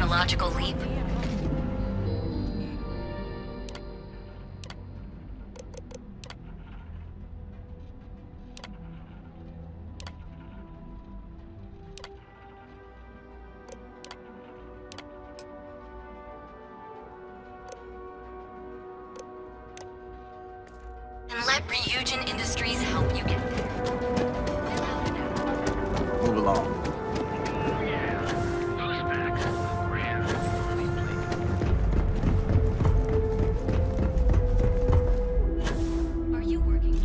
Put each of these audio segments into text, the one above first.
technological leap? And let Ryujin Industries help you get there. Move along. Are you working?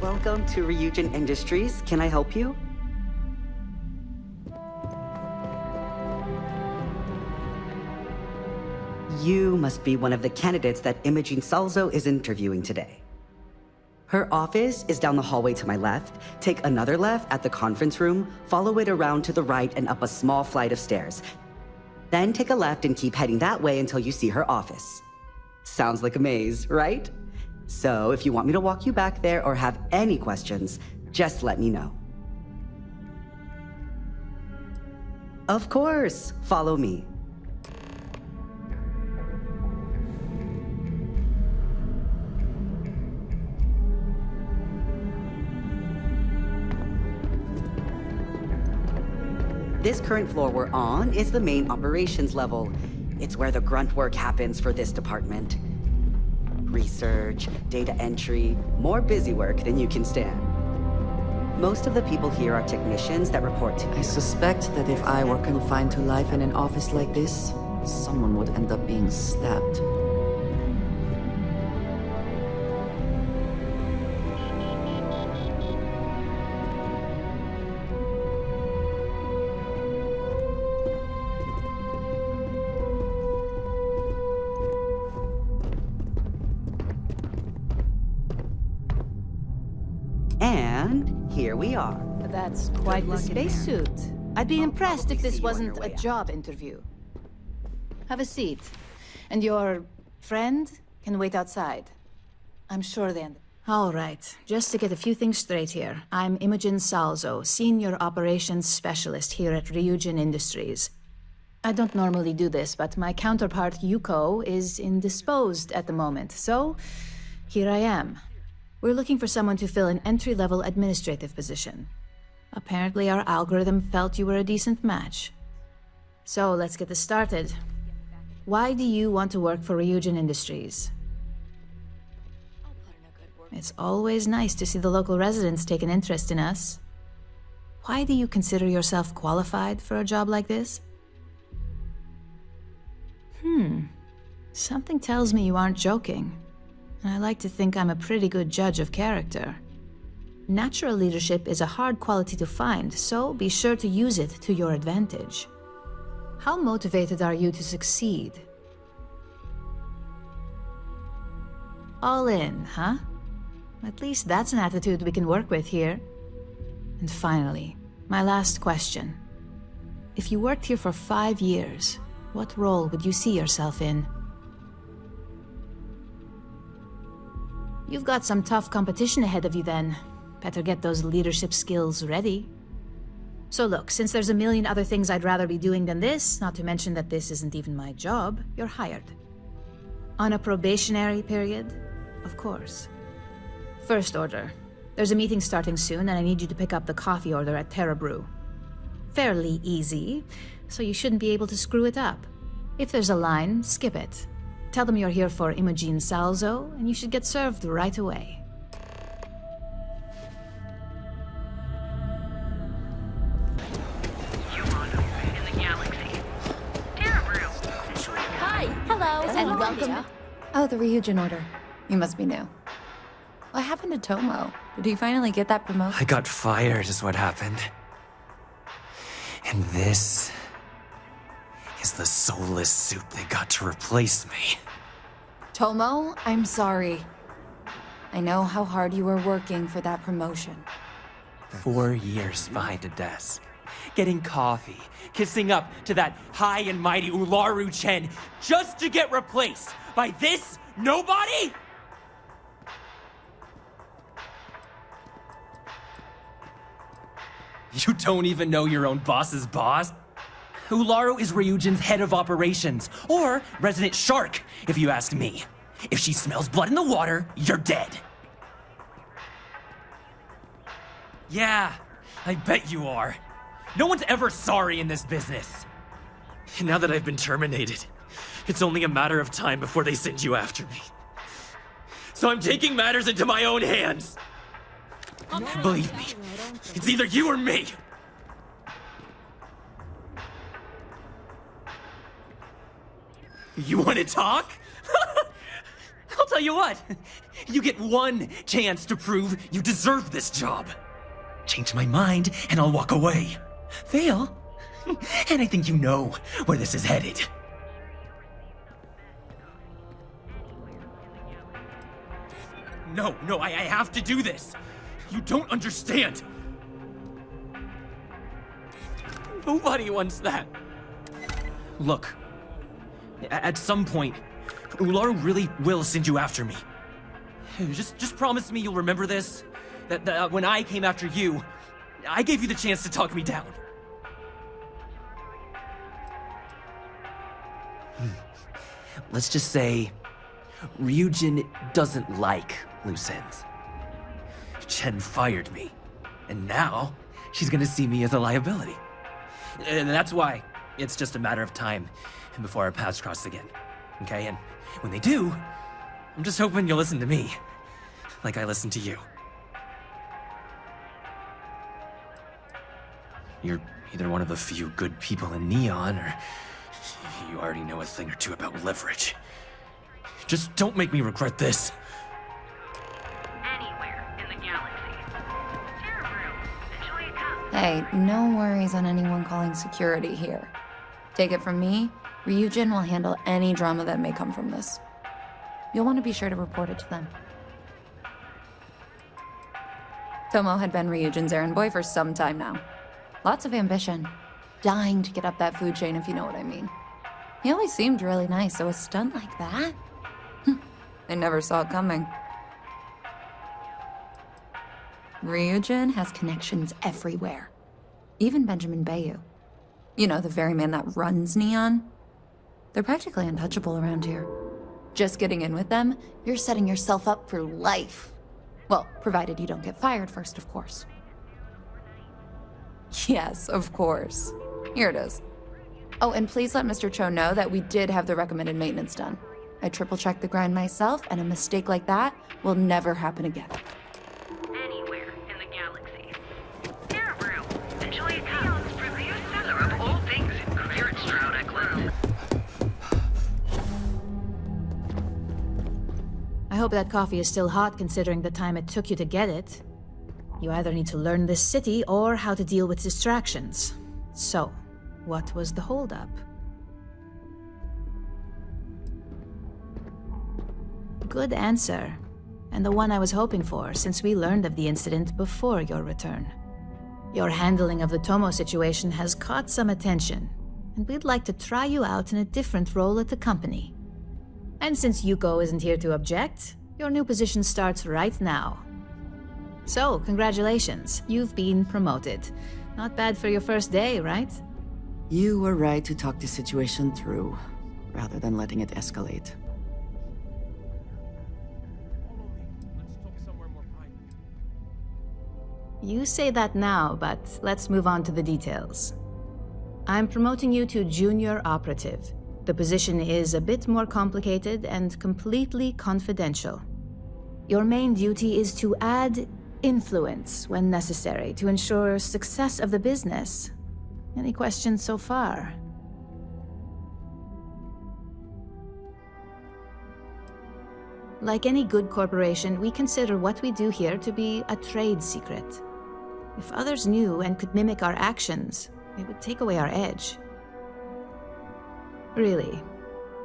Welcome to Ryujin Industries. Can I help you? You must be one of the candidates that Imogen Salzo is interviewing today. Her office is down the hallway to my left. Take another left at the conference room, follow it around to the right and up a small flight of stairs. Then take a left and keep heading that way until you see her office. Sounds like a maze, right? So if you want me to walk you back there or have any questions, just let me know. Of course, follow me. This current floor we're on is the main operations level. It's where the grunt work happens for this department. Research, data entry, more busy work than you can stand. Most of the people here are technicians that report to you. I suspect that if I were confined to life in an office like this, someone would end up being stabbed. And here we are. That's quite the luck in there. spacesuit. I'd be impressed if probably this see you on wasn't your a way out. job interview. Have a seat. And your friend can wait outside. I'm sure they All right, just to get a few things straight here. I'm Imogen Salzo, Senior Operations Specialist here at Ryujin Industries. I don't normally do this, but my counterpart, Yuko, is indisposed at the moment, so here I am. We're looking for someone to fill an entry-level administrative position. Apparently our algorithm felt you were a decent match. So let's get this started. Why do you want to work for Ryujin Industries? It's always nice to see the local residents take an interest in us. Why do you consider yourself qualified for a job like this? Something tells me you aren't joking. And I like to think I'm a pretty good judge of character. Natural leadership is a hard quality to find, so be sure to use it to your advantage. How motivated are you to succeed? All in, huh? At least that's an attitude we can work with here. And finally, my last question. If you worked here for 5 years, what role would you see yourself in? You've got some tough competition ahead of you then. Better get those leadership skills ready. So look, since there's a million other things I'd rather be doing than this, not to mention that this isn't even my job, you're hired. On a probationary period, of course. First order. There's a meeting starting soon, and I need you to pick up the coffee order at Terra Brew. Fairly easy, so you shouldn't be able to screw it up. If there's a line, skip it. Tell them you're here for Imogen Salzo, and you should get served right away. In the galaxy. Terra Brew. Hi, hello, and welcome. Oh, the Ryujin order. You must be new. What happened to Tomo? Did he finally get that promotion? I got fired is what happened. And this is the soulless suit they got to replace me. Tomo, I'm sorry. I know how hard you were working for that promotion. 4 years behind a desk. getting coffee, kissing up to that high and mighty Ularu Chen just to get replaced by this nobody? You don't even know your own boss's boss? Ularu is Ryujin's head of operations, or resident shark, if you ask me. If she smells blood in the water, you're dead. Yeah, I bet you are. No one's ever sorry in this business. And now that I've been terminated, it's only a matter of time before they send you after me. So I'm taking matters into my own hands. Believe me, it's either you or me. You want to talk? I'll tell you what. You get one chance to prove you deserve this job. Change my mind, and I'll walk away. Fail, and I think you know where this is headed. No, I have to do this. You don't understand. Nobody wants that. Look, at some point, Ularu really will send you after me. Just promise me you'll remember this. That when I came after you, I gave you the chance to talk me down. Let's just say, Ryujin doesn't like loose ends. Chen fired me, and now she's gonna see me as a liability. And that's why it's just a matter of time before our paths cross again, okay? And when they do, I'm just hoping you'll listen to me, like I listened to you. You're either one of the few good people in Neon, or you already know a thing or two about leverage. Just don't make me regret this. Anywhere in the galaxy. Cerebro, eventually it comes. Hey, no worries on anyone calling security here. Take it from me, Ryujin will handle any drama that may come from this. You'll want to be sure to report it to them. Tomo had been Ryujin's errand boy for some time now. Lots of ambition. Dying to get up that food chain, if you know what I mean. He always seemed really nice, so a stunt like that? I never saw it coming. Ryujin has connections everywhere. Even Benjamin Bayu. You know, the very man that runs Neon. They're practically untouchable around here. Just getting in with them, you're setting yourself up for life. Well, provided you don't get fired first, of course. Yes, of course. Here it is. Oh, and please let Mr. Cho know that we did have the recommended maintenance done. I triple-checked the grind myself, and a mistake like that will never happen again. Anywhere in the galaxy. Cerebro, eventually it comes. Review center of all things in clearance shroud Eklund. I hope that coffee is still hot considering the time it took you to get it. You either need to learn this city or how to deal with distractions. So, what was the holdup? Good answer. And the one I was hoping for, since we learned of the incident before your return. Your handling of the Tomo situation has caught some attention, and we'd like to try you out in a different role at the company. And since Yuko isn't here to object, your new position starts right now. So, congratulations, you've been promoted. Not bad for your first day, right? You were right to talk the situation through, rather than letting it escalate. You say that now, but let's move on to the details. I'm promoting you to junior operative. The position is a bit more complicated and completely confidential. Your main duty is to add influence when necessary to ensure success of the business. Any questions so far? Like any good corporation, we consider what we do here to be a trade secret. If others knew and could mimic our actions, it would take away our edge. Really?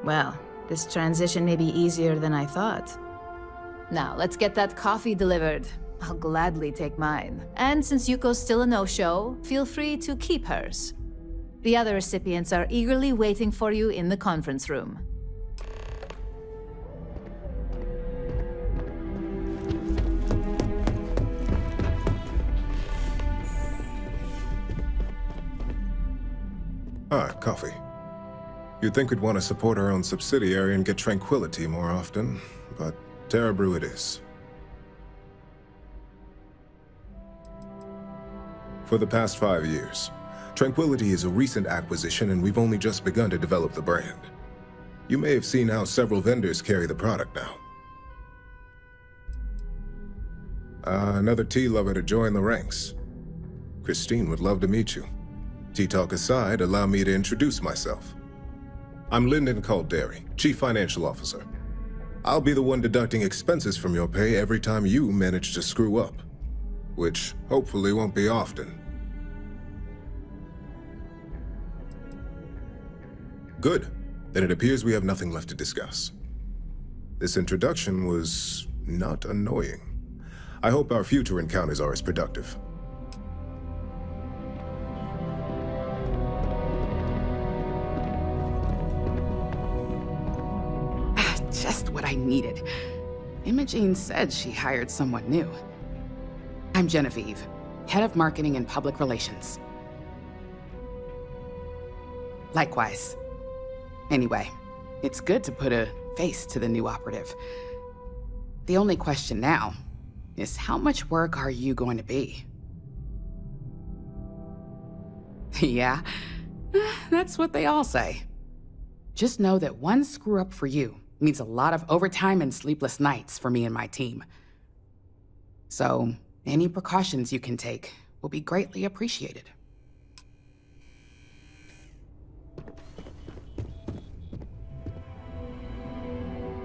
Well, this transition may be easier than I thought. Now, let's get that coffee delivered. I'll gladly take mine. And since Yuko's still a no-show, feel free to keep hers. The other recipients are eagerly waiting for you in the conference room. Ah, coffee. You'd think we'd want to support our own subsidiary and get tranquility more often, but Terra Brew it is. For the past 5 years, Tranquility is a recent acquisition and we've only just begun to develop the brand. You may have seen how several vendors carry the product now. Another tea lover to join the ranks. Christine would love to meet you. Tea talk aside, allow me to introduce myself. I'm Lyndon Calderi, Chief Financial Officer. I'll be the one deducting expenses from your pay every time you manage to screw up, which hopefully won't be often. Good. Then it appears we have nothing left to discuss. This introduction was not annoying. I hope our future encounters are as productive. Just what I needed. Imogene said she hired someone new. I'm Genevieve, Head of Marketing and Public Relations. Likewise. Anyway, it's good to put a face to the new operative. The only question now is how much work are you going to be? Yeah, that's what they all say. Just know that one screw up for you means a lot of overtime and sleepless nights for me and my team. So, any precautions you can take will be greatly appreciated.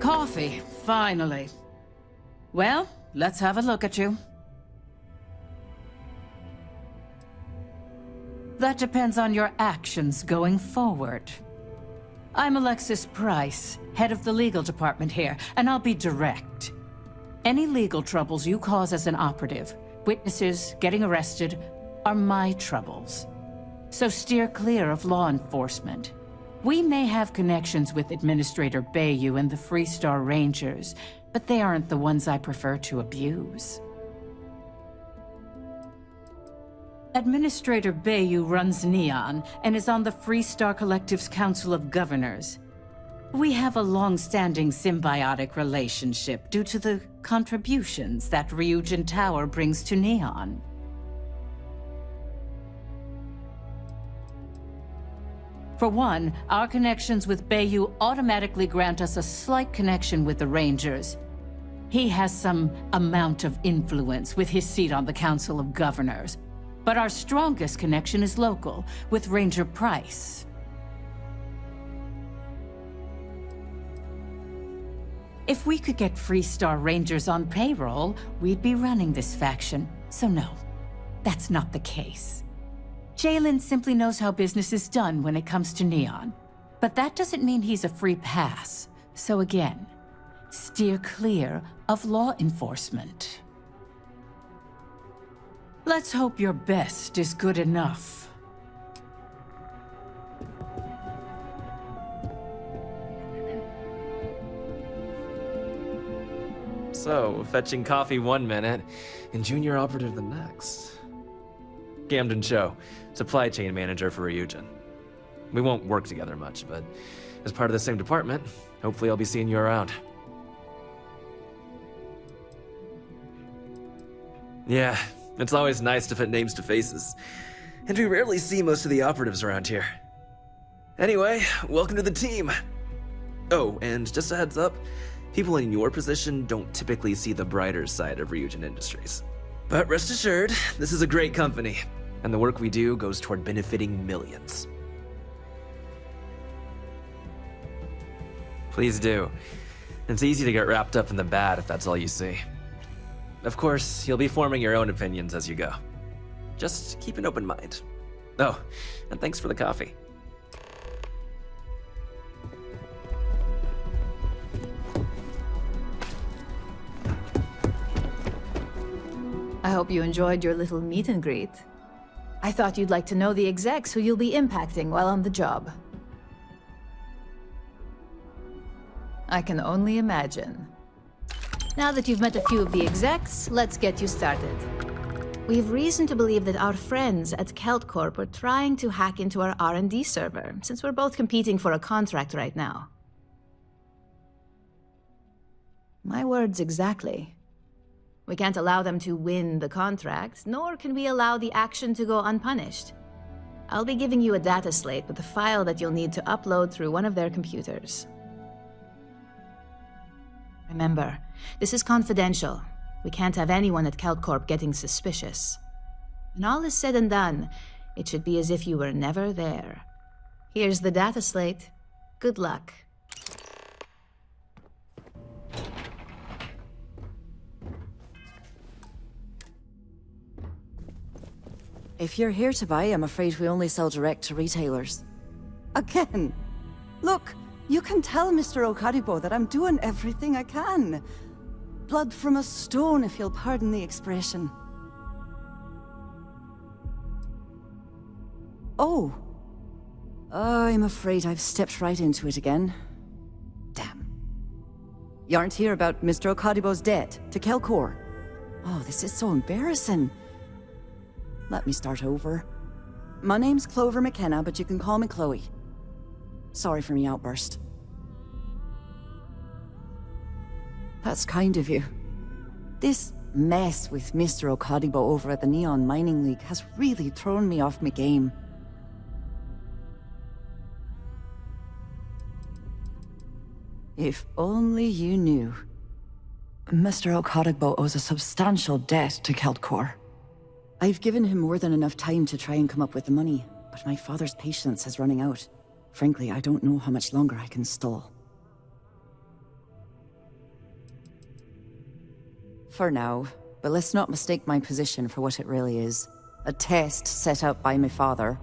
Coffee, finally. Well, let's have a look at you. That depends on your actions going forward. I'm Alexis Price, head of the legal department here, and I'll be direct. Any legal troubles you cause as an operative, witnesses, getting arrested, are my troubles. So steer clear of law enforcement. We may have connections with Administrator Bayou and the Freestar Rangers, but they aren't the ones I prefer to abuse. Administrator Bayou runs Neon and is on the Freestar Collective's Council of Governors. We have a long-standing symbiotic relationship due to the contributions that Ryujin Tower brings to Neon. For one, our connections with Bayou automatically grant us a slight connection with the Rangers. He has some amount of influence with his seat on the Council of Governors. But our strongest connection is local, with Ranger Price. If we could get Freestar Rangers on payroll, we'd be running this faction. So no, that's not the case. Jalen simply knows how business is done when it comes to Neon. But that doesn't mean he's a free pass. So again, steer clear of law enforcement. Let's hope your best is good enough. So, fetching coffee 1 minute, and junior operative the next. Camden Cho, supply chain manager for Ryujin. We won't work together much, but as part of the same department, hopefully I'll be seeing you around. Yeah, it's always nice to put names to faces. And we rarely see most of the operatives around here. Anyway, welcome to the team. Oh, and just a heads up, people in your position don't typically see the brighter side of Ryujin Industries. But rest assured, this is a great company, and the work we do goes toward benefiting millions. Please do. It's easy to get wrapped up in the bad if that's all you see. Of course, you'll be forming your own opinions as you go. Just keep an open mind. Oh, and thanks for the coffee. hope you enjoyed your little meet and greet. I thought you'd like to know the execs who you'll be impacting while on the job. I can only imagine. Now that you've met a few of the execs, let's get you started. We've reason to believe that our friends at KeltCorp are trying to hack into our R&D server, since we're both competing for a contract right now. My words exactly. We can't allow them to win the contract, nor can we allow the action to go unpunished. I'll be giving you a data slate with a file that you'll need to upload through one of their computers. Remember, this is confidential. We can't have anyone at KeltCorp getting suspicious. When all is said and done, it should be as if you were never there. Here's the data slate. Good luck. If you're here to buy, I'm afraid we only sell direct to retailers. Again! Look, you can tell Mr. Okadibo that I'm doing everything I can. Blood from a stone, if you'll pardon the expression. Oh. I'm afraid I've stepped right into it again. Damn. You aren't here about Mr. Okadibo's debt to KeltCorp. Oh, this is so embarrassing. Let me start over. My name's Clover McKenna, but you can call me Chloe. Sorry for me outburst. That's kind of you. This mess with Mr. Okadibo over at the Neon Mining League has really thrown me off my game. If only you knew. Mr. Okadibo owes a substantial debt to KeltCorp. I've given him more than enough time to try and come up with the money, but my father's patience is running out. Frankly, I don't know how much longer I can stall. For now, but let's not mistake my position for what it really is. A test set up by my father.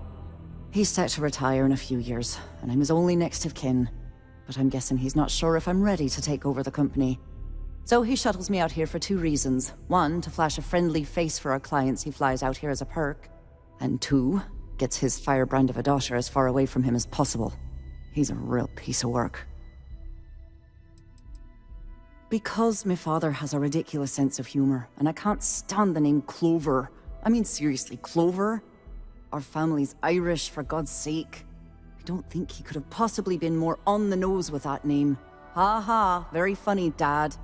He's set to retire in a few years, and I'm his only next of kin. But I'm guessing he's not sure if I'm ready to take over the company. So he shuttles me out here for two reasons. One, to flash a friendly face for our clients he flies out here as a perk. And two, gets his firebrand of a daughter as far away from him as possible. He's a real piece of work. Because my father has a ridiculous sense of humor, and I can't stand the name Clover. I mean, seriously, Clover? Our family's Irish, for God's sake. I don't think he could have possibly been more on the nose with that name. Ha ha, very funny, Dad.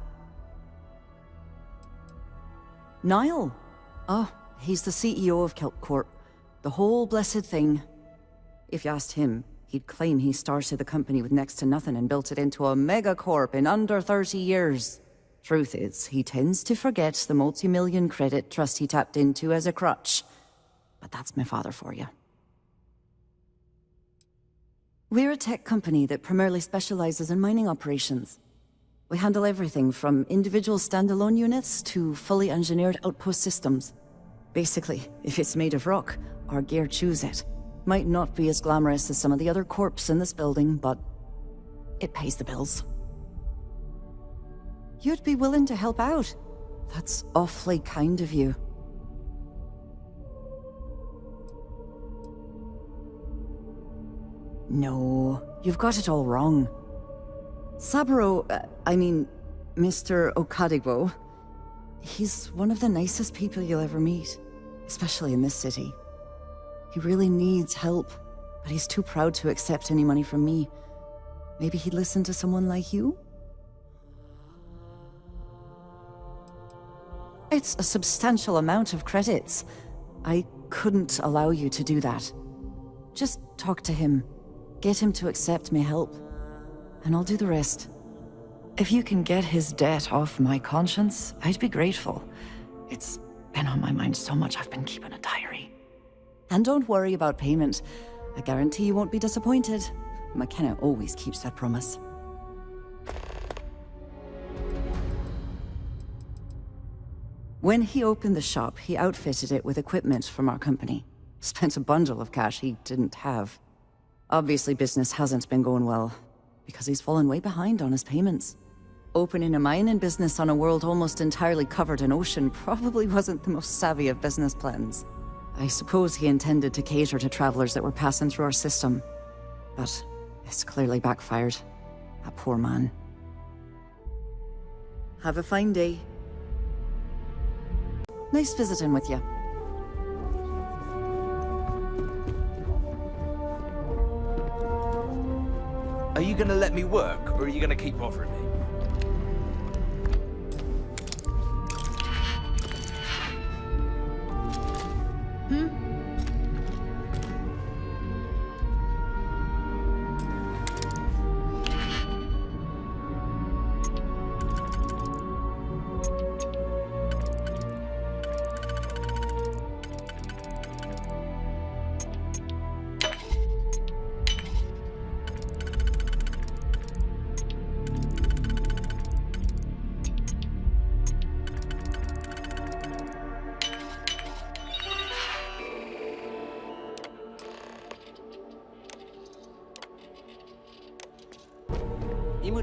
Niall? Oh, he's the CEO of KeltCorp. The whole blessed thing. If you asked him, he'd claim he started the company with next to nothing and built it into a megacorp in under 30 years. Truth is, he tends to forget the multi-million credit trust he tapped into as a crutch. But that's my father for you. We're a tech company that primarily specializes in mining operations. We handle everything from individual standalone units to fully engineered outpost systems. Basically, if it's made of rock, our gear chews it. Might not be as glamorous as some of the other corps in this building, but it pays the bills. You'd be willing to help out. That's awfully kind of you. No, you've got it all wrong. Saburo, Mr. Okadibo, he's one of the nicest people you'll ever meet, especially in this city. He really needs help, but he's too proud to accept any money from me. Maybe he'd listen to someone like you? It's a substantial amount of credits. I couldn't allow you to do that. Just talk to him. Get him to accept my help. And I'll do the rest. If you can get his debt off my conscience, I'd be grateful. It's been on my mind so much I've been keeping a diary. And don't worry about payment. I guarantee you won't be disappointed. McKenna always keeps that promise. When he opened the shop, he outfitted it with equipment from our company. Spent a bundle of cash he didn't have. Obviously, business hasn't been going well, because he's fallen way behind on his payments. Opening a mining business on a world almost entirely covered in ocean probably wasn't the most savvy of business plans. I suppose he intended to cater to travelers that were passing through our system. But it's clearly backfired. That poor man. Have a fine day. Nice visiting with you. Are you gonna let me work, or are you gonna keep bothering me?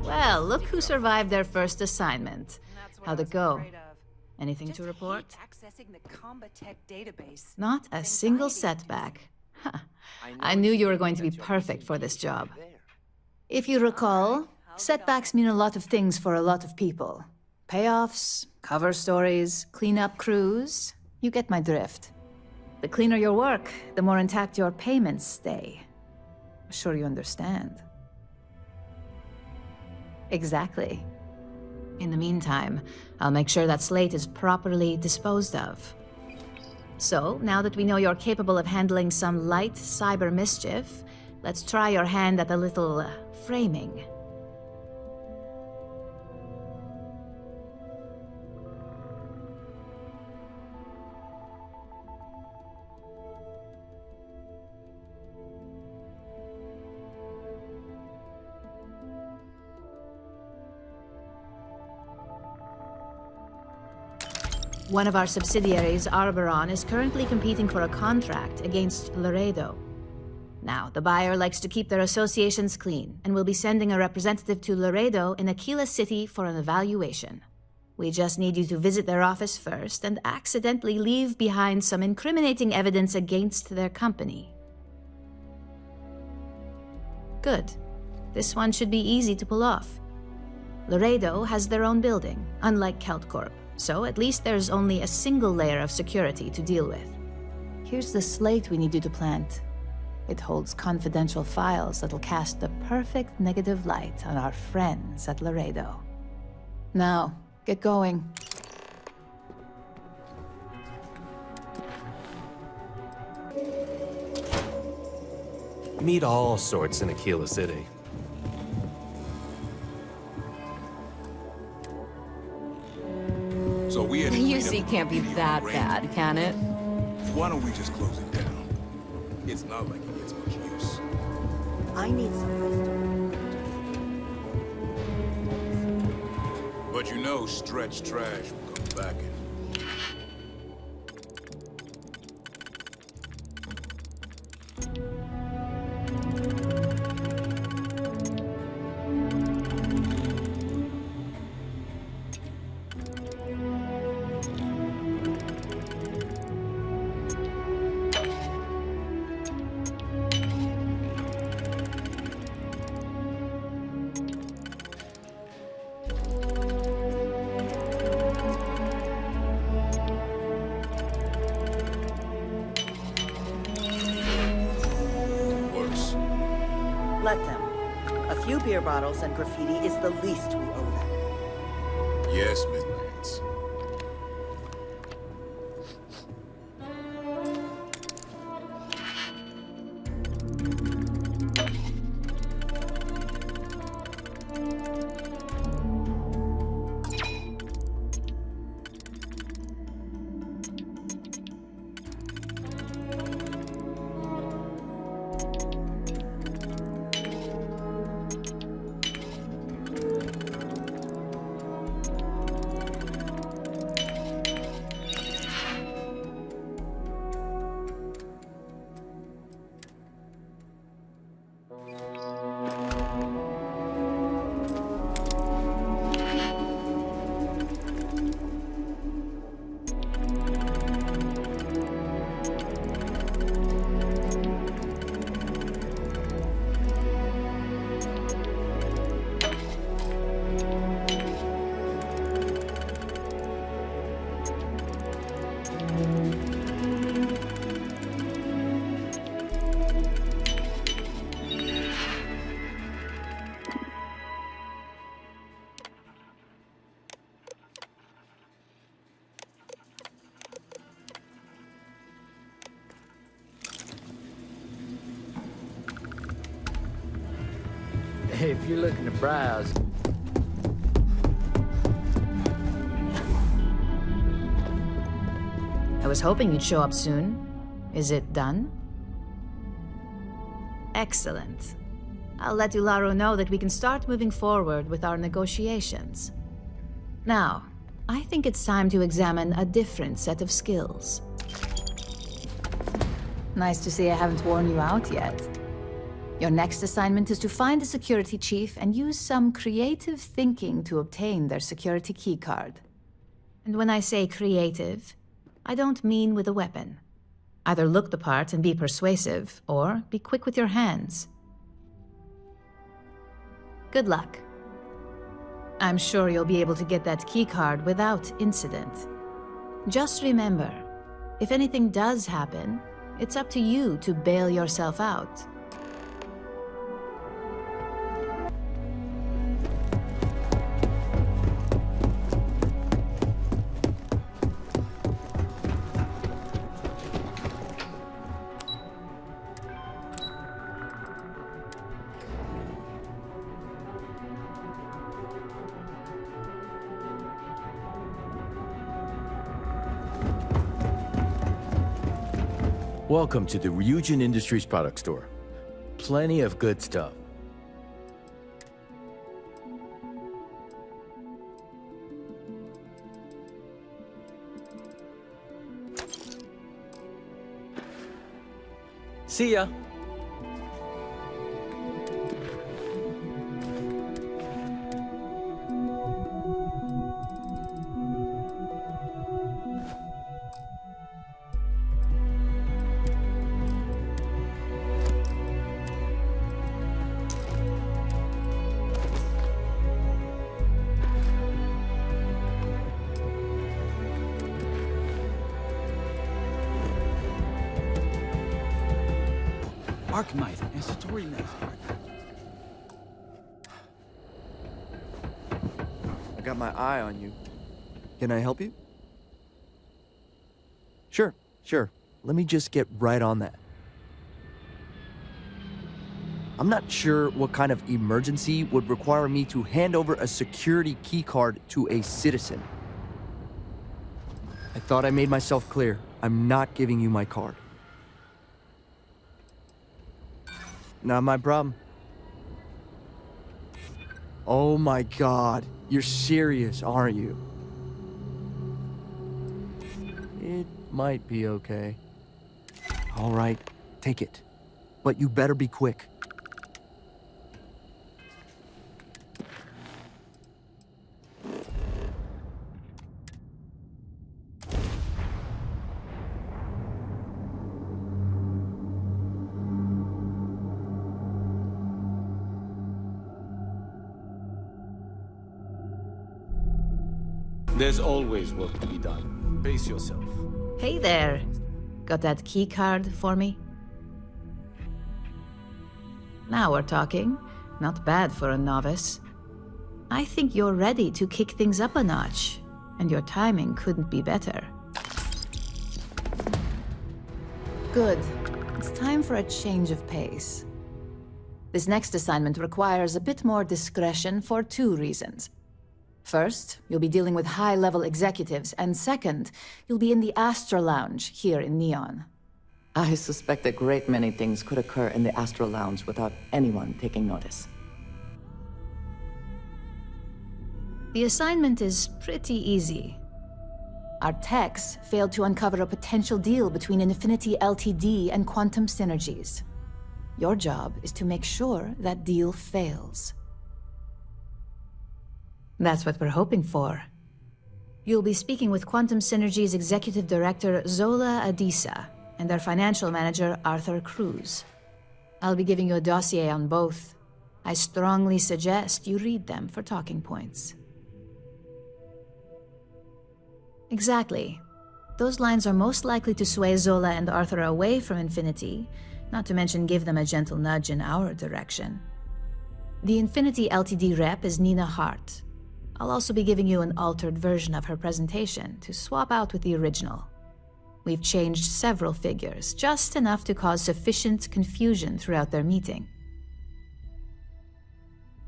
Well, look who survived their first assignment. How'd it go? Anything to report? Not a single setback. Huh. I knew you were going to be perfect for this job. If you recall, setbacks mean a lot of things for a lot of people. Payoffs, cover stories, cleanup crews. You get my drift. The cleaner your work, the more intact your payments stay. I'm sure you understand. Exactly. In the meantime, I'll make sure that slate is properly disposed of. So, now that we know you're capable of handling some light cyber mischief, let's try your hand at a little framing. One of our subsidiaries, Arboron, is currently competing for a contract against Laredo. Now, the buyer likes to keep their associations clean, and will be sending a representative to Laredo in Aquila City for an evaluation. We just need you to visit their office first and accidentally leave behind some incriminating evidence against their company. Good. This one should be easy to pull off. Laredo has their own building, unlike KeltCorp. So at least there's only a single layer of security to deal with. Here's the slate we need you to plant. It holds confidential files that'll cast the perfect negative light on our friends at Laredo. Now, get going. Meet all sorts in Aquila City. So we had The UC can't be that bad, can it? Why don't we just close it down? It's not like it gets much use. I need some. But you know, stretch trash will come back in. Let them. A few beer bottles and graffiti is the least we owe them. Yes, Miss Vance. If you're looking to browse... I was hoping you'd show up soon. Is it done? Excellent. I'll let Ularo know that we can start moving forward with our negotiations. Now, I think it's time to examine a different set of skills. Nice to see I haven't worn you out yet. Your next assignment is to find a security chief and use some creative thinking to obtain their security keycard. And when I say creative, I don't mean with a weapon. Either look the part and be persuasive, or be quick with your hands. Good luck. I'm sure you'll be able to get that keycard without incident. Just remember, if anything does happen, it's up to you to bail yourself out. Welcome to the Ryujin Industries product store. Plenty of good stuff. See ya. Arknight and Satori Knight. I got my eye on you. Can I help you? Sure. Let me just get right on that. I'm not sure what kind of emergency would require me to hand over a security keycard to a citizen. I thought I made myself clear. I'm not giving you my card. Not my problem. Oh my God, you're serious, aren't you? It might be okay. All right, take it. But you better be quick. There's always work to be done. Pace yourself. Hey there. Got that key card for me? Now we're talking. Not bad for a novice. I think you're ready to kick things up a notch, and your timing couldn't be better. Good. It's time for a change of pace. This next assignment requires a bit more discretion for 2 reasons. First, you'll be dealing with high-level executives, and second, you'll be in the Astra Lounge here in Neon. I suspect a great many things could occur in the Astra Lounge without anyone taking notice. The assignment is pretty easy. Our techs failed to uncover a potential deal between Infinity Ltd. And Quantum Synergies. Your job is to make sure that deal fails. That's what we're hoping for. You'll be speaking with Quantum Synergy's Executive Director, Zola Adisa, and their Financial Manager, Arthur Cruz. I'll be giving you a dossier on both. I strongly suggest you read them for talking points. Exactly. Those lines are most likely to sway Zola and Arthur away from Infinity, not to mention give them a gentle nudge in our direction. The Infinity Ltd. rep is Nina Hart. I'll also be giving you an altered version of her presentation to swap out with the original. We've changed several figures, just enough to cause sufficient confusion throughout their meeting.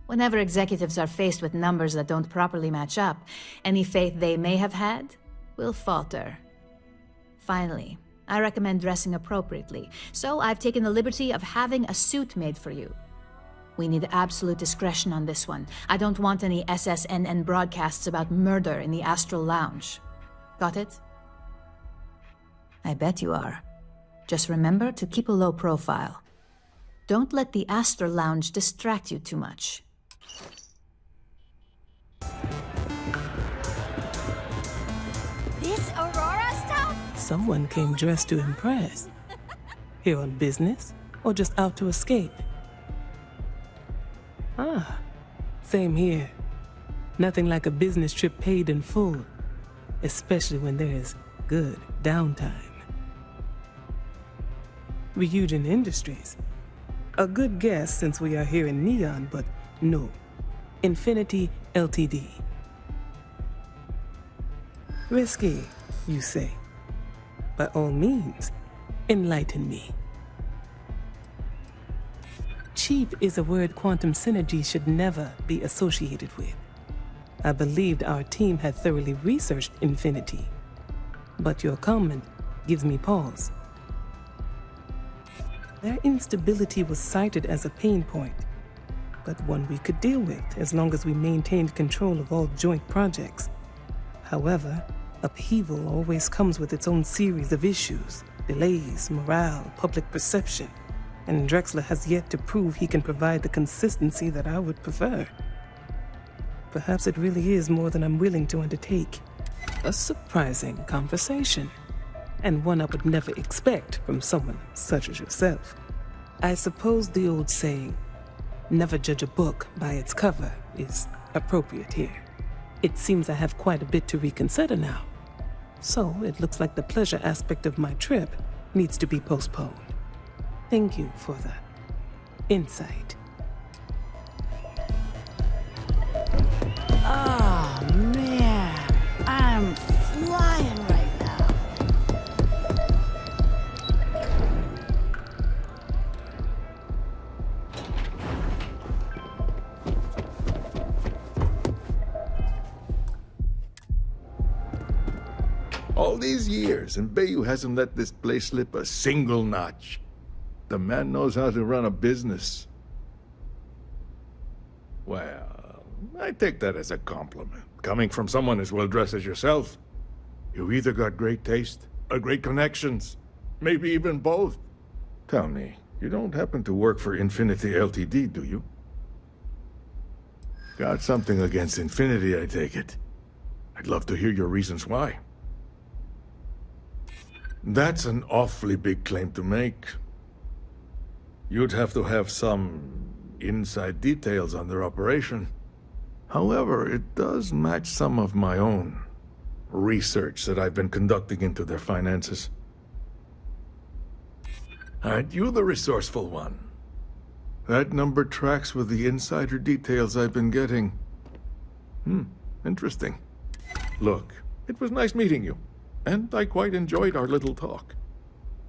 Whenever executives are faced with numbers that don't properly match up, any faith they may have had will falter. Finally, I recommend dressing appropriately, so I've taken the liberty of having a suit made for you. We need absolute discretion on this one. I don't want any SSNN broadcasts about murder in the Astral Lounge. Got it? I bet you are. Just remember to keep a low profile. Don't let the Astral Lounge distract you too much. This Aurora stuff? Someone came dressed to impress. Here on business, or just out to escape? Ah, same here. Nothing like a business trip paid in full, especially when there is good downtime. Ryujin Industries. A good guess since we are here in Neon, but no. Infinity Ltd. Risky, you say? By all means, enlighten me. Cheap is a word quantum synergy should never be associated with. I believed our team had thoroughly researched Infinity, but your comment gives me pause. Their instability was cited as a pain point, but one we could deal with as long as we maintained control of all joint projects. However, upheaval always comes with its own series of issues, delays, morale, public perception, and Drexler has yet to prove he can provide the consistency that I would prefer. Perhaps it really is more than I'm willing to undertake. A surprising conversation, and one I would never expect from someone such as yourself. I suppose the old saying, never judge a book by its cover, is appropriate here. It seems I have quite a bit to reconsider now. So it looks like the pleasure aspect of my trip needs to be postponed. Thank you for the insight. Oh, man. I'm flying right now. All these years, and Bayou hasn't let this place slip a single notch. The man knows how to run a business. Well, I take that as a compliment. Coming from someone as well-dressed as yourself. You either got great taste or great connections. Maybe even both. Tell me, you don't happen to work for Infinity Ltd, do you? Got something against Infinity, I take it. I'd love to hear your reasons why. That's an awfully big claim to make. You'd have to have some inside details on their operation. However, it does match some of my own research that I've been conducting into their finances. Aren't you the resourceful one? That number tracks with the insider details I've been getting. Interesting. Look, it was nice meeting you, and I quite enjoyed our little talk.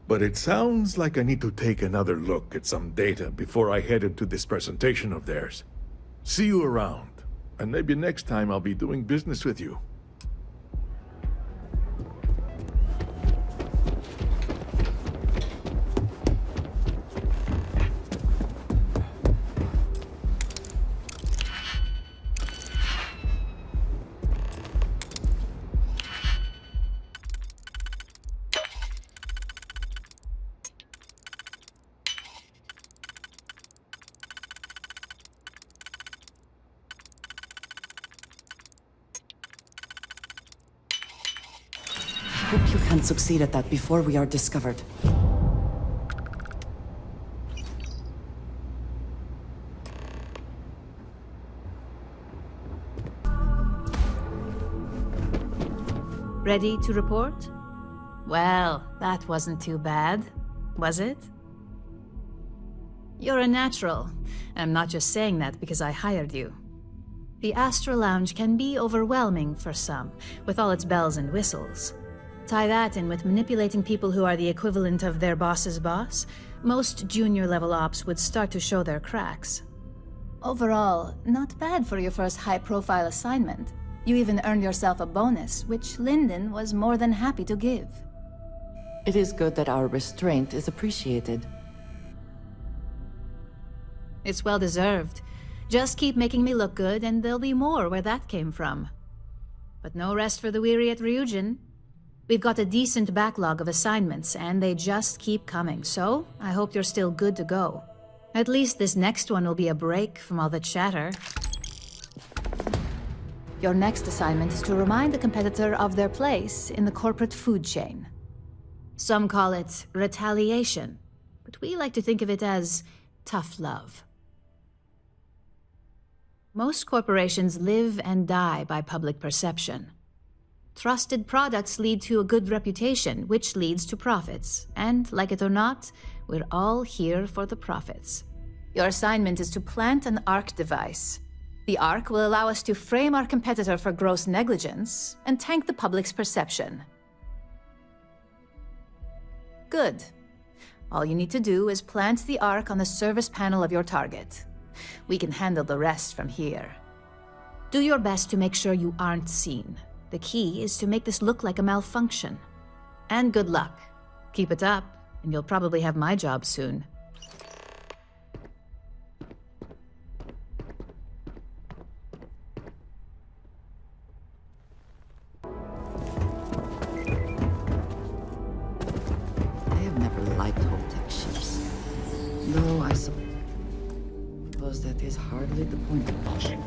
But it sounds like I need to take another look at some data before I head into this presentation of theirs. See you around, and maybe next time I'll be doing business with you. Hope you can succeed at that before we are discovered. Ready to report? Well, that wasn't too bad, was it? You're a natural. I'm not just saying that because I hired you. The Astral Lounge can be overwhelming for some, with all its bells and whistles. Tie that in with manipulating people who are the equivalent of their boss's boss, most junior-level ops would start to show their cracks. Overall, not bad for your first high-profile assignment. You even earned yourself a bonus, which Lyndon was more than happy to give. It is good that our restraint is appreciated. It's well-deserved. Just keep making me look good, and there'll be more where that came from. But no rest for the weary at Ryujin. We've got a decent backlog of assignments, and they just keep coming, so I hope you're still good to go. At least this next one will be a break from all the chatter. Your next assignment is to remind the competitor of their place in the corporate food chain. Some call it retaliation, but we like to think of it as tough love. Most corporations live and die by public perception. Trusted products lead to a good reputation, which leads to profits. And, like it or not, we're all here for the profits. Your assignment is to plant an ARC device. The ARC will allow us to frame our competitor for gross negligence and tank the public's perception. Good. All you need to do is plant the ARC on the service panel of your target. We can handle the rest from here. Do your best to make sure you aren't seen. The key is to make this look like a malfunction. And good luck. Keep it up, and you'll probably have my job soon. I have never liked Holtec ships. Though I suppose that is hardly the point of it.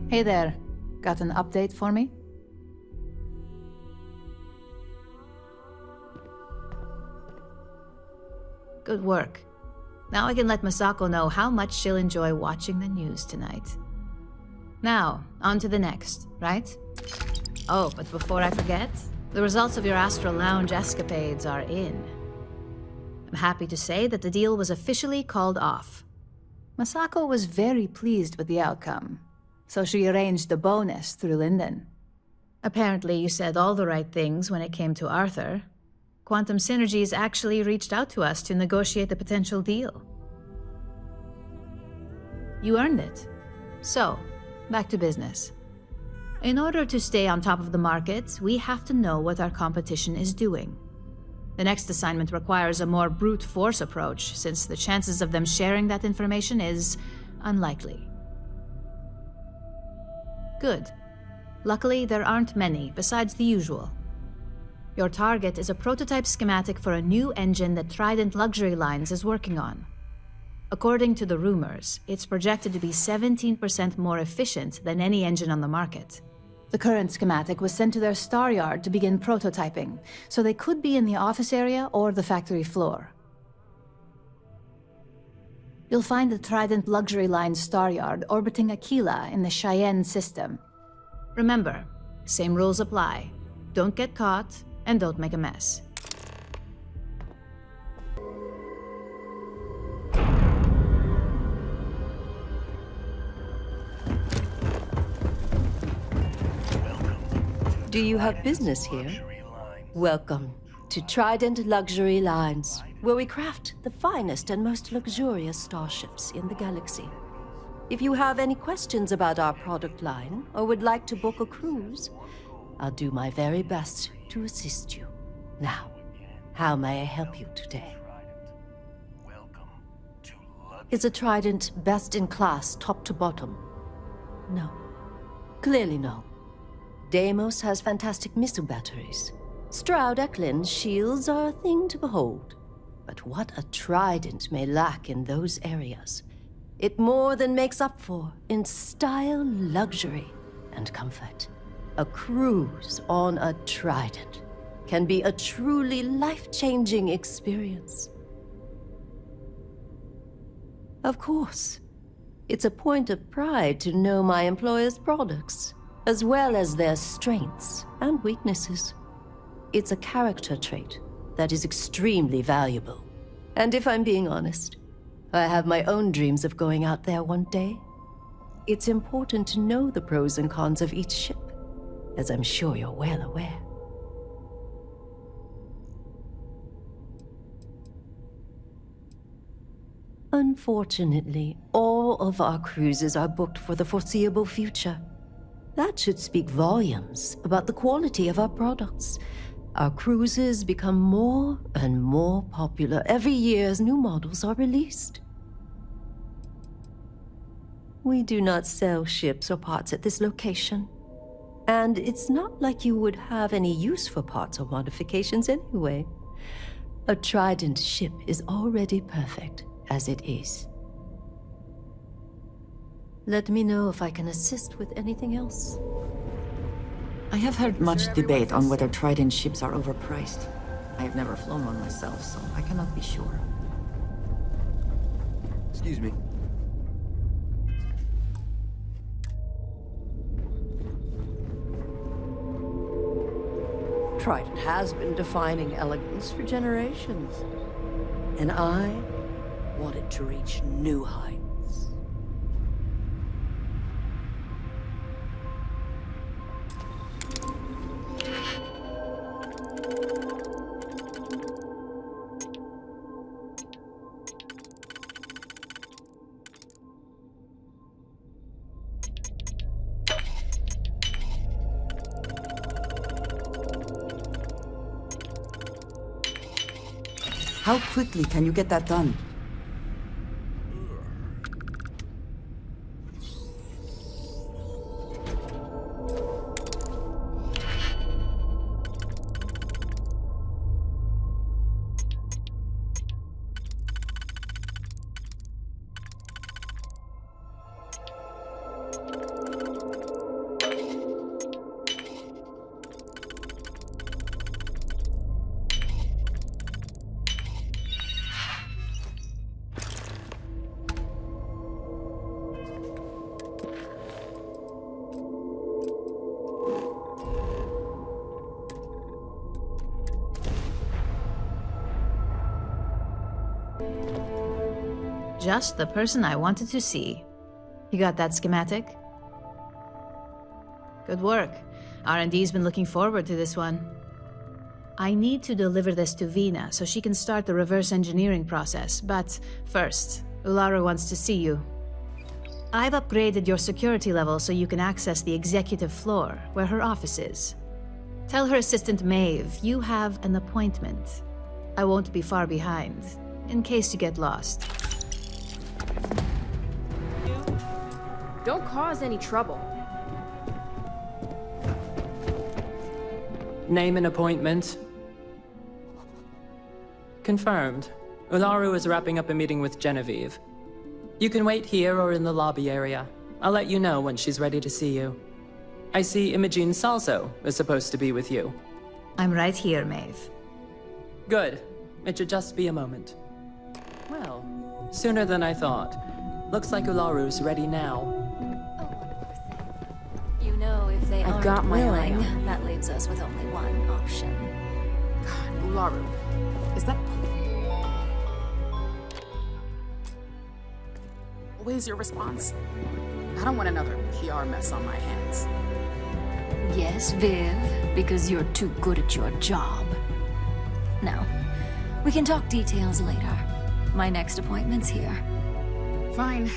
Hey there. Got an update for me? Good work. Now I can let Masako know how much she'll enjoy watching the news tonight. Now, on to the next, right? Oh, but before I forget, the results of your Astral Lounge escapades are in. I'm happy to say that the deal was officially called off. Masako was very pleased with the outcome, so she arranged the bonus through Lyndon. Apparently you said all the right things when it came to Arthur. Quantum Synergies actually reached out to us to negotiate the potential deal. You earned it. So, back to business. In order to stay on top of the market, we have to know what our competition is doing. The next assignment requires a more brute force approach, since the chances of them sharing that information is unlikely. Good. Luckily, there aren't many, besides the usual. Your target is a prototype schematic for a new engine that Trident Luxury Lines is working on. According to the rumors, it's projected to be 17% more efficient than any engine on the market. The current schematic was sent to their star yard to begin prototyping, so they could be in the office area or the factory floor. You'll find the Trident Luxury Line star yard orbiting Aquila in the Cheyenne system. Remember, same rules apply. Don't get caught, and don't make a mess. Do you have business here? Welcome to Trident Luxury Lines, where we craft the finest and most luxurious starships in the galaxy. If you have any questions about our product line, or would like to book a cruise, I'll do my very best to assist you. Now, how may I help you today? Is a Trident best in class, top to bottom? No. Clearly no. Deimos has fantastic missile batteries. Stroud Eklund's shields are a thing to behold. But what a trident may lack in those areas, it more than makes up for in style, luxury, and comfort. A cruise on a trident can be a truly life-changing experience. Of course, it's a point of pride to know my employer's products, as well as their strengths and weaknesses. It's a character trait that is extremely valuable. And if I'm being honest, I have my own dreams of going out there one day. It's important to know the pros and cons of each ship, as I'm sure you're well aware. Unfortunately, all of our cruises are booked for the foreseeable future. That should speak volumes about the quality of our products. Our cruises become more and more popular every year as new models are released. We do not sell ships or parts at this location. And it's not like you would have any use for parts or modifications anyway. A Trident ship is already perfect as it is. Let me know if I can assist with anything else. I have heard much debate on whether Trident ships are overpriced. I have never flown one myself, so I cannot be sure. Excuse me. Trident has been defining elegance for generations. And I want it to reach new heights. How quickly can you get that done? Just the person I wanted to see. You got that schematic? Good work. R&D's been looking forward to this one. I need to deliver this to Vina so she can start the reverse engineering process, but first, Ularu wants to see you. I've upgraded your security level so you can access the executive floor, where her office is. Tell her assistant Maeve you have an appointment. I won't be far behind, in case you get lost. Don't cause any trouble. Name and appointment. Confirmed. Ularu is wrapping up a meeting with Genevieve. You can wait here or in the lobby area. I'll let you know when she's ready to see you. I see Imogene Salzo is supposed to be with you. I'm right here, Maeve. Good. It should just be a moment. Well, sooner than I thought. Looks like Ularu's ready now. You know, if they I've aren't got my eye willing, on. that leaves us with only one option. God, Ularu. Is that... Always your response? I don't want another PR mess on my hands. Yes, Viv, because you're too good at your job. Now, we can talk details later. My next appointment's here. Fine,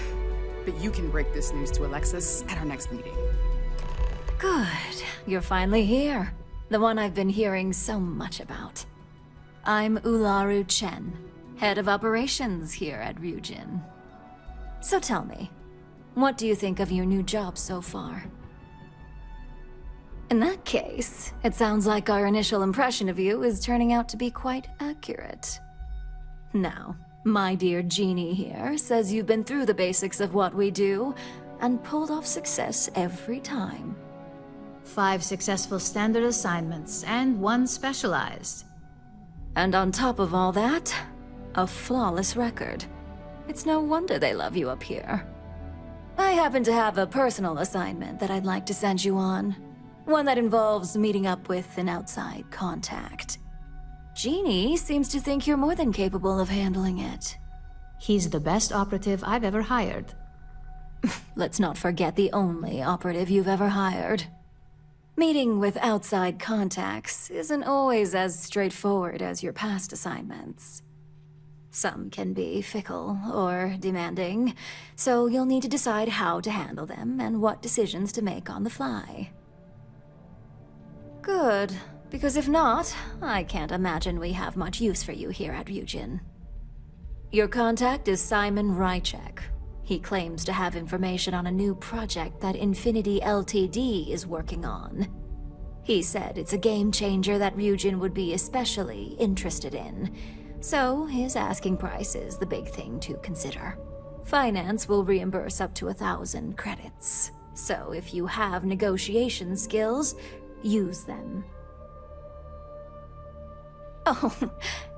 but you can break this news to Alexis at our next meeting. Good. You're finally here. The one I've been hearing so much about. I'm Ularu Chen, head of operations here at Ryujin. So tell me, what do you think of your new job so far? In that case, it sounds like our initial impression of you is turning out to be quite accurate. Now, my dear Jeannie here says you've been through the basics of what we do and pulled off success every time. 5 successful standard assignments and 1 specialized. And on top of all that, a flawless record. It's no wonder they love you up here. I happen to have a personal assignment that I'd like to send you on. One that involves meeting up with an outside contact. Jeannie seems to think you're more than capable of handling it. He's the best operative I've ever hired. Let's not forget the only operative you've ever hired. Meeting with outside contacts isn't always as straightforward as your past assignments. Some can be fickle or demanding, so you'll need to decide how to handle them and what decisions to make on the fly. Good, because if not, I can't imagine we have much use for you here at Ryujin. Your contact is Simon Rychek. He claims to have information on a new project that Infinity Ltd is working on. He said it's a game changer that Ryujin would be especially interested in, so his asking price is the big thing to consider. Finance will reimburse up to 1,000 credits, so if you have negotiation skills, use them. Oh,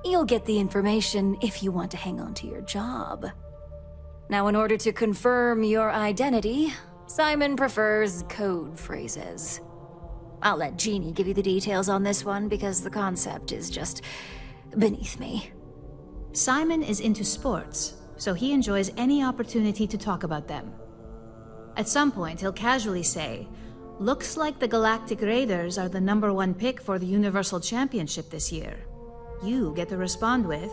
you'll get the information if you want to hang on to your job. Now, in order to confirm your identity, Simon prefers code phrases. I'll let Jeannie give you the details on this one because the concept is just beneath me. Simon is into sports, so he enjoys any opportunity to talk about them. At some point, he'll casually say, "Looks like the Galactic Raiders are the #1 pick for the Universal Championship this year." You get to respond with,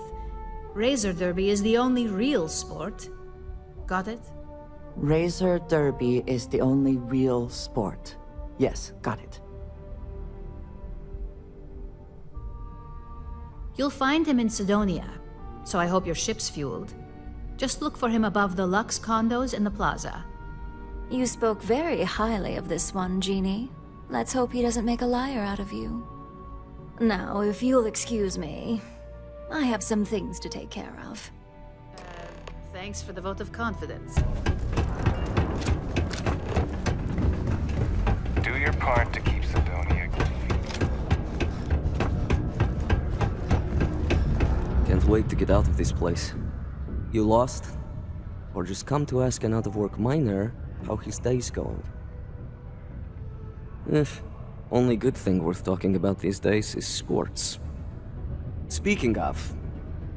"Razor Derby is the only real sport." Got it? Razor Derby is the only real sport. Yes, got it. You'll find him in Sidonia, so I hope your ship's fueled. Just look for him above the Lux condos in the plaza. You spoke very highly of this one, Jeannie. Let's hope he doesn't make a liar out of you. Now, if you'll excuse me, I have some things to take care of. Thanks for the vote of confidence. Do your part to keep Sidonia. Can't wait to get out of this place. You lost? Or just come to ask an out-of-work miner how his day's going? Only good thing worth talking about these days is sports. Speaking of,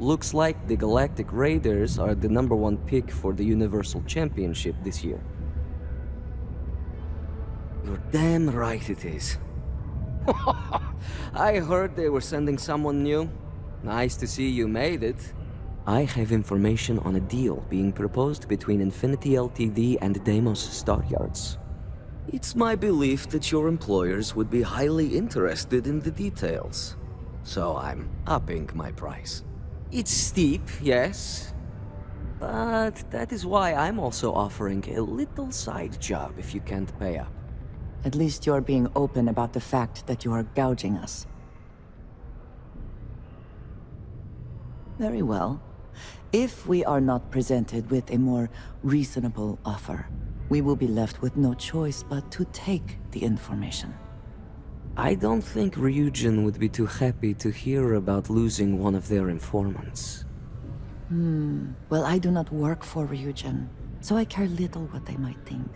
looks like the Galactic Raiders are the #1 pick for the Universal Championship this year. You're damn right it is. I heard they were sending someone new. Nice to see you made it. I have information on a deal being proposed between Infinity Ltd and Deimos Staryards. It's my belief that your employers would be highly interested in the details. So I'm upping my price. It's steep, yes. But that is why I'm also offering a little side job if you can't pay up. At least you're being open about the fact that you are gouging us. Very well. If we are not presented with a more reasonable offer, we will be left with no choice but to take the information. I don't think Ryujin would be too happy to hear about losing one of their informants. Well, I do not work for Ryujin, so I care little what they might think.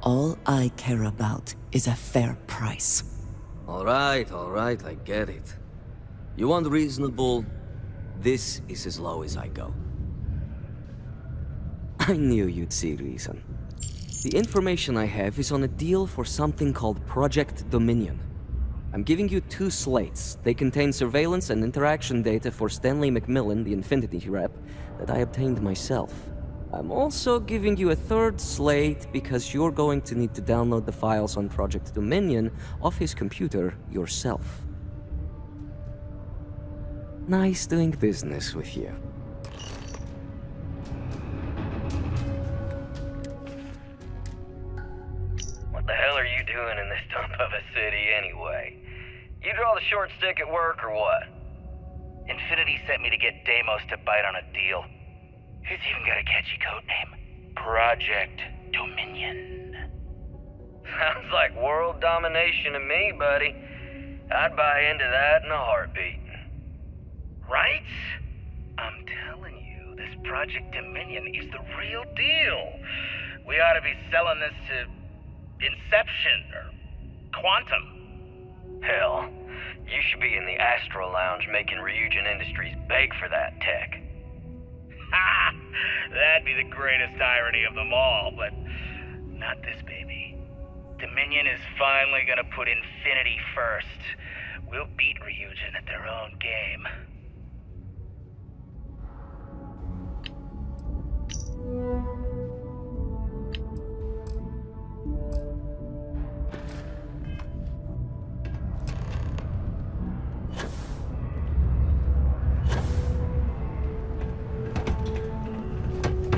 All I care about is a fair price. All right, I get it. You want reasonable? This is as low as I go. I knew you'd see reason. The information I have is on a deal for something called Project Dominion. I'm giving you 2 slates. They contain surveillance and interaction data for Stanley McMillan, the Infinity rep, that I obtained myself. I'm also giving you a 3rd slate because you're going to need to download the files on Project Dominion off his computer yourself. Nice doing business with you. What the hell? hell are you doing in this dump of a city anyway? You draw the short stick at work or what? Infinity sent me to get Deimos to bite on a deal. He's even got a catchy code name. Project Dominion. Sounds like world domination to me, buddy. I'd buy into that in a heartbeat. Right? I'm telling you, this Project Dominion is the real deal. We ought to be selling this to Inception or Quantum. Hell, you should be in the Astro Lounge making Ryujin Industries beg for that tech. Ha! That'd be the greatest irony of them all, but not this baby. Dominion is finally gonna put Infinity first. We'll beat Ryujin at their own game.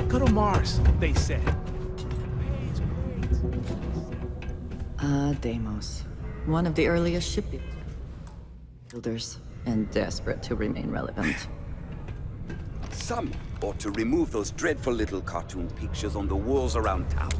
Go to Mars, they said. Deimos. One of the earliest shipbuilders, and desperate to remain relevant. Some ought to remove those dreadful little cartoon pictures on the walls around town.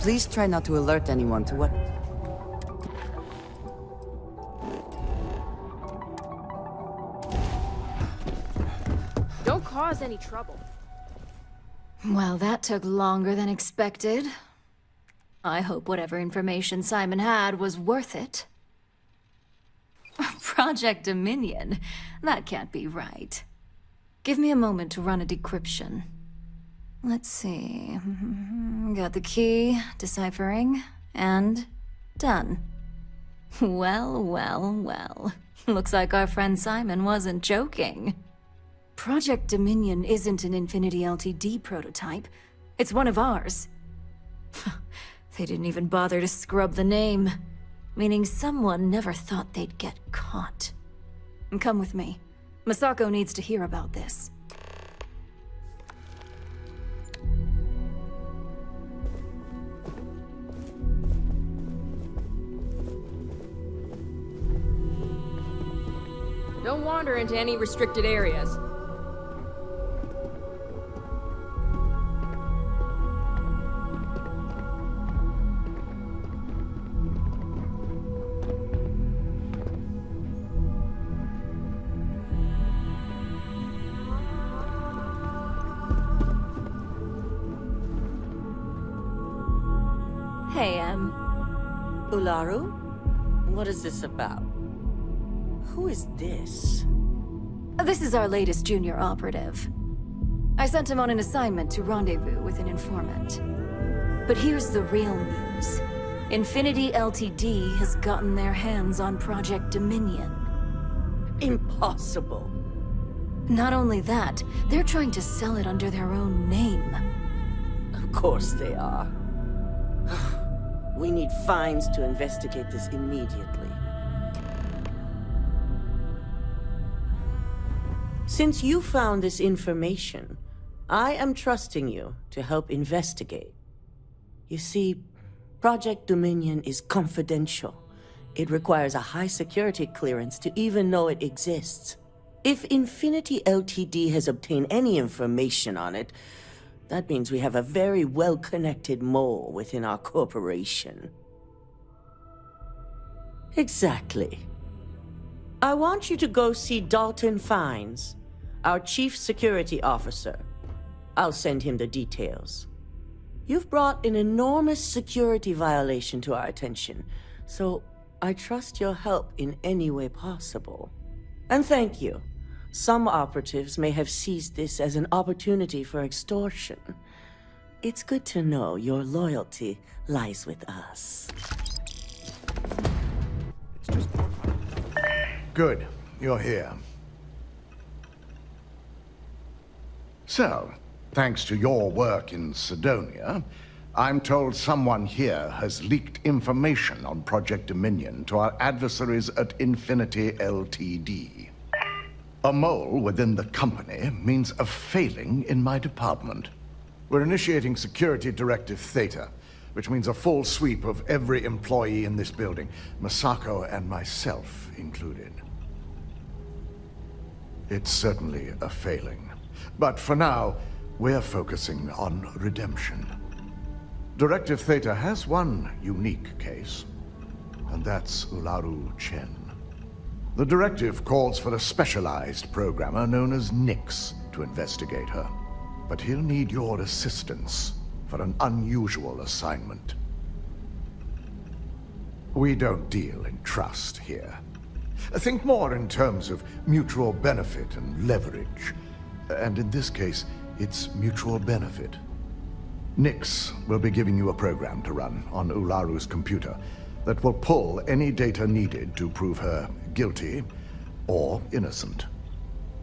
Please try not to alert anyone to what... Don't cause any trouble. Well, that took longer than expected. I hope whatever information Simon had was worth it. Project Dominion? That can't be right. Give me a moment to run a decryption. Let's see. Got the key, deciphering, and done. Well, well, well. Looks like our friend Simon wasn't joking. Project Dominion isn't an Infinity Ltd prototype. It's one of ours. They didn't even bother to scrub the name, meaning someone never thought they'd get caught. Come with me. Masako needs to hear about this. Don't wander into any restricted areas. Hey, Ularu? What is this about? Who is this? This is our latest junior operative. I sent him on an assignment to rendezvous with an informant. But here's the real news. Infinity Ltd has gotten their hands on Project Dominion. Impossible. Not only that, they're trying to sell it under their own name. Of course they are. We need fines to investigate this immediately. Since you found this information, I am trusting you to help investigate. You see, Project Dominion is confidential. It requires a high security clearance to even know it exists. If Infinity Ltd has obtained any information on it, that means we have a very well-connected mole within our corporation. Exactly. I want you to go see Dalton Fines, our Chief Security Officer. I'll send him the details. You've brought an enormous security violation to our attention, so I trust your help in any way possible. And thank you. Some operatives may have seized this as an opportunity for extortion. It's good to know your loyalty lies with us. Good. You're here. So, thanks to your work in Sidonia, I'm told someone here has leaked information on Project Dominion to our adversaries at Infinity Ltd. A mole within the company means a failing in my department. We're initiating Security Directive Theta, which means a full sweep of every employee in this building, Masako and myself included. It's certainly a failing. But for now, we're focusing on redemption. Directive Theta has one unique case, and that's Ularu Chen. The directive calls for a specialized programmer known as Nix to investigate her. But he'll need your assistance for an unusual assignment. We don't deal in trust here. Think more in terms of mutual benefit and leverage. And in this case, it's mutual benefit. Nix will be giving you a program to run on Ularu's computer that will pull any data needed to prove her guilty or innocent.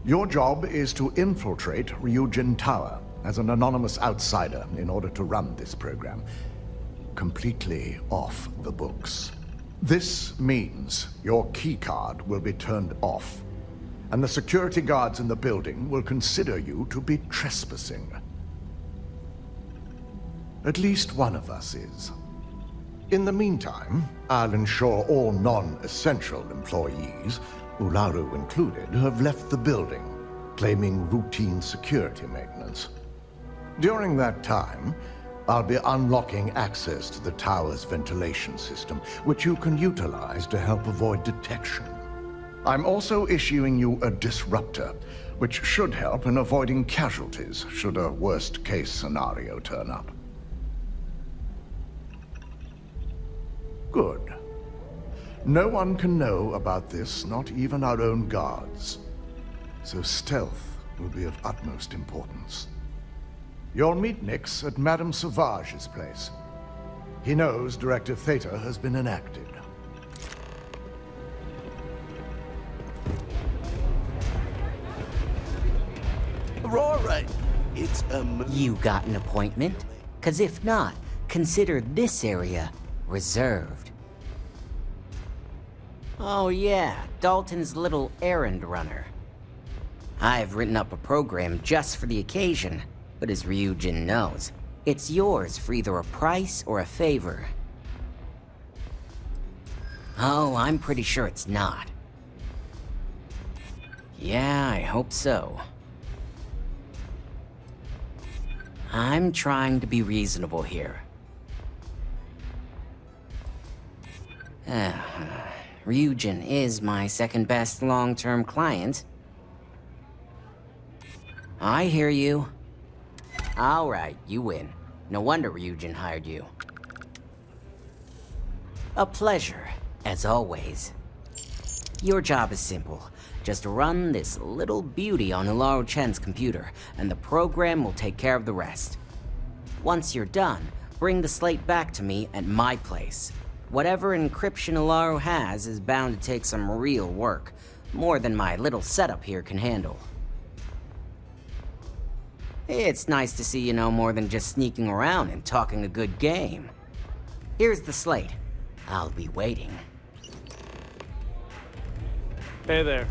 Your job is to infiltrate Ryujin Tower as an anonymous outsider in order to run this program completely off the books. This means your keycard will be turned off, and the security guards in the building will consider you to be trespassing. At least one of us is. In the meantime, I'll ensure all non-essential employees, Ularu included, have left the building, claiming routine security maintenance. During that time, I'll be unlocking access to the tower's ventilation system, which you can utilize to help avoid detection. I'm also issuing you a disruptor, which should help in avoiding casualties should a worst-case scenario turn up. Good. No one can know about this, not even our own guards. So stealth will be of utmost importance. You'll meet Nix at Madame Sauvage's place. He knows Directive Theta has been enacted. Aurora, it's You got an appointment? 'Cause if not, consider this area reserved. Oh yeah, Dalton's little errand runner. I've written up a program just for the occasion, but as Ryujin knows, it's yours for either a price or a favor. Oh, I'm pretty sure it's not. Yeah, I hope so. I'm trying to be reasonable here. Ryujin is my second best long-term client. I hear you. All right, you win. No wonder Ryujin hired you. A pleasure, as always. Your job is simple. Just run this little beauty on Ularu Chen's computer, and the program will take care of the rest. Once you're done, bring the slate back to me at my place. Whatever encryption Ularu has is bound to take some real work, more than my little setup here can handle. It's nice to see you know more than just sneaking around and talking a good game. Here's the slate. I'll be waiting. Hey there.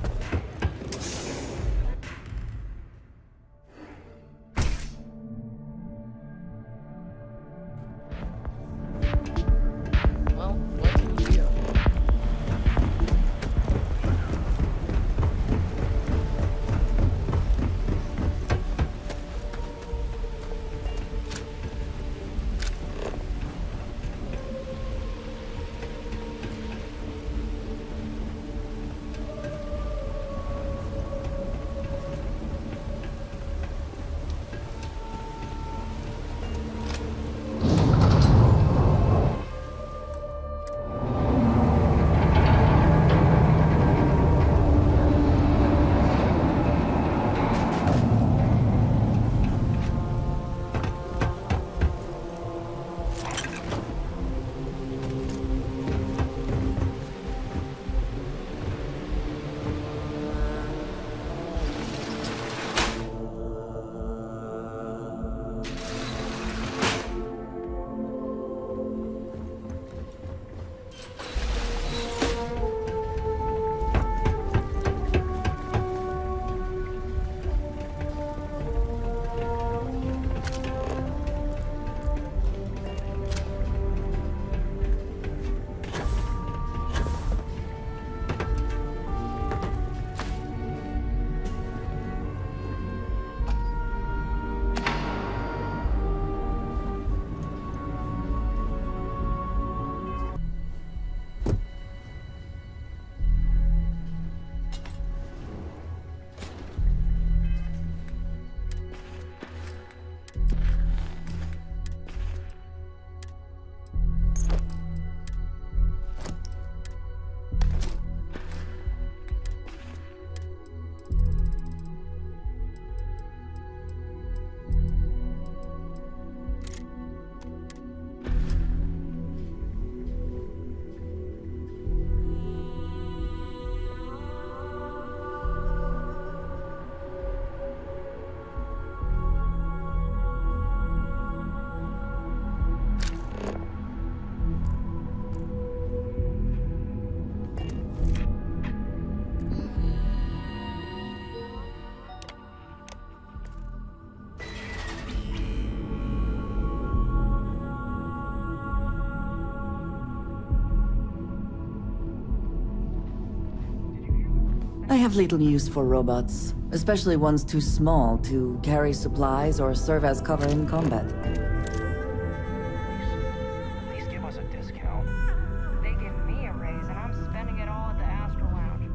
I have little use for robots, especially ones too small to carry supplies or serve as cover in combat. Please give us a discount. They give me a raise and I'm spending it all at the Astro Lounge.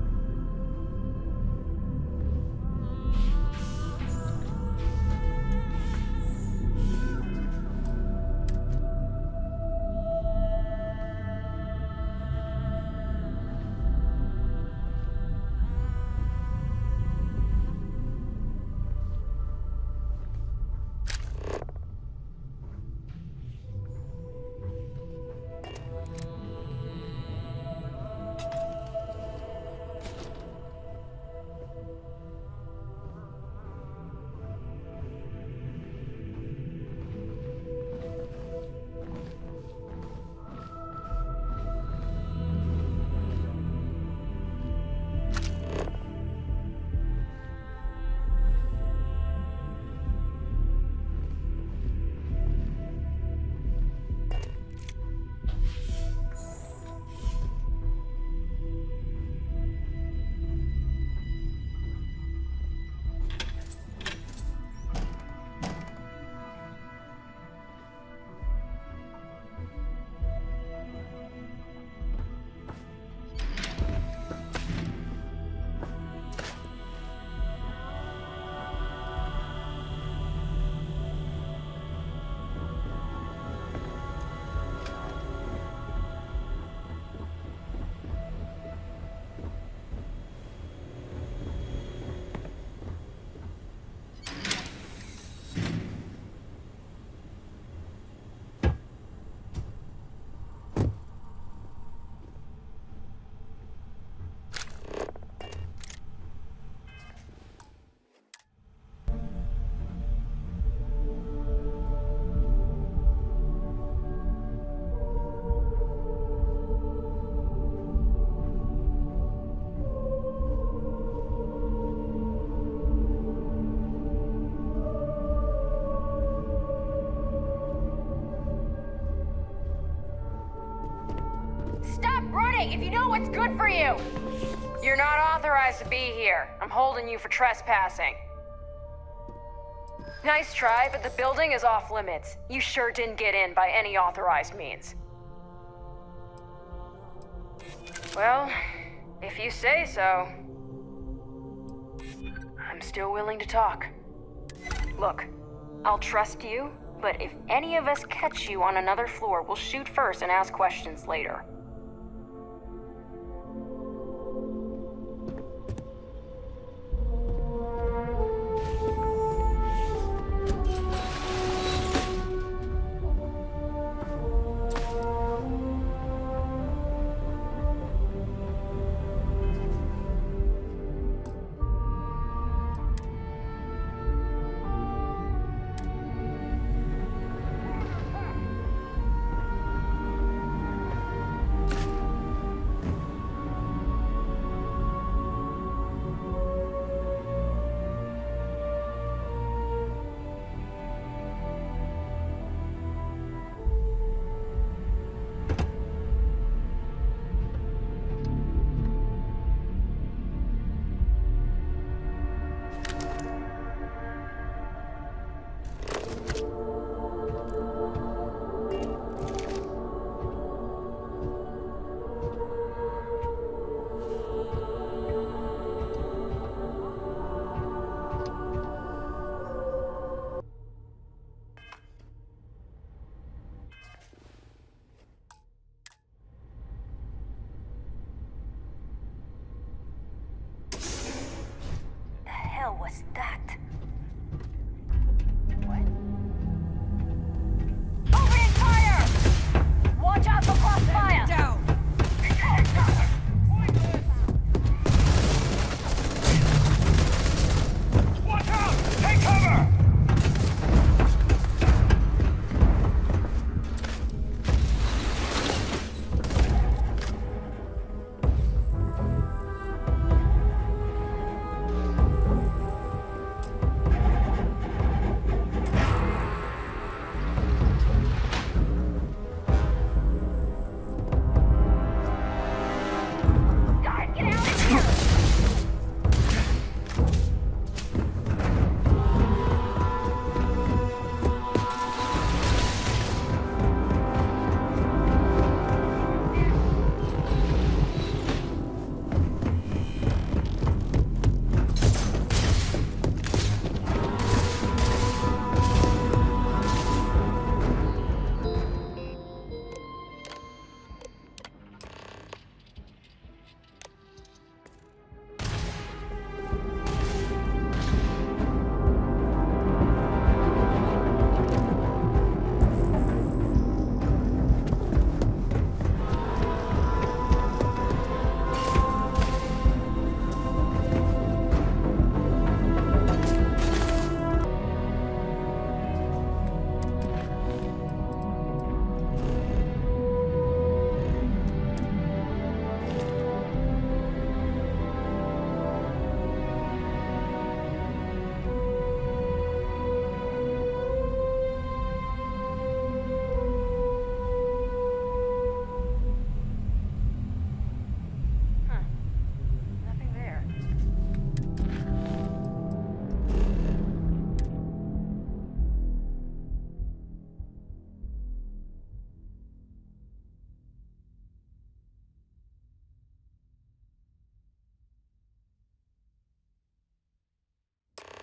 Stop running if you know what's good for you! You're not authorized to be here. I'm holding you for trespassing. Nice try, but the building is off limits. You sure didn't get in by any authorized means. Well, if you say so. I'm still willing to talk. Look, I'll trust you, but if any of us catch you on another floor, we'll shoot first and ask questions later.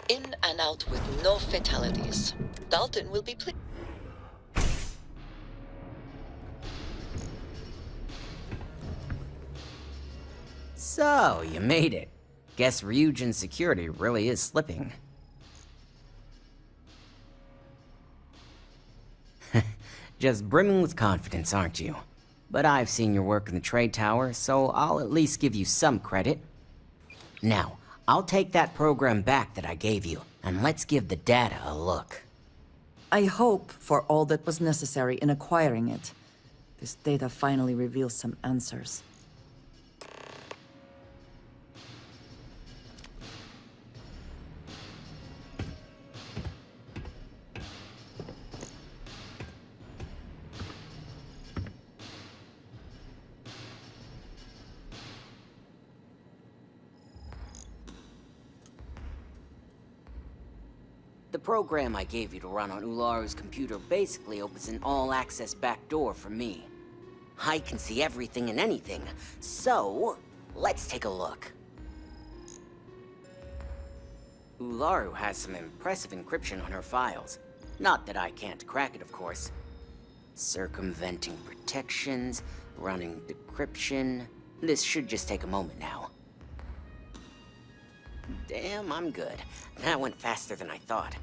In and out with no fatalities. Dalton will be pleased. So, you made it. Guess Ryujin's security really is slipping. Just brimming with confidence, aren't you? But I've seen your work in the trade tower, so I'll at least give you some credit. Now, I'll take that program back that I gave you, and let's give the data a look. I hope for all that was necessary in acquiring it. This data finally reveals some answers. The program I gave you to run on Ularu's computer basically opens an all-access backdoor for me. I can see everything and anything, so let's take a look. Ularu has some impressive encryption on her files. Not that I can't crack it, of course. Circumventing protections, running decryption. This should just take a moment now. Damn, I'm good. That went faster than I thought.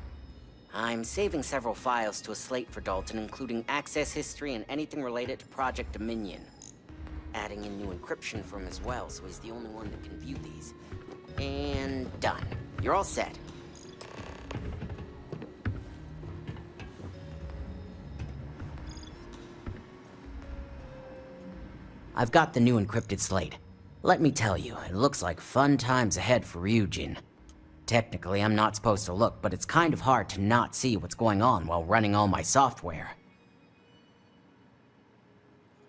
I'm saving several files to a slate for Dalton, including access history and anything related to Project Dominion. Adding in new encryption for him as well, so he's the only one that can view these. And done. You're all set. I've got the new encrypted slate. Let me tell you, it looks like fun times ahead for Ryujin. Technically, I'm not supposed to look, but it's kind of hard to not see what's going on while running all my software.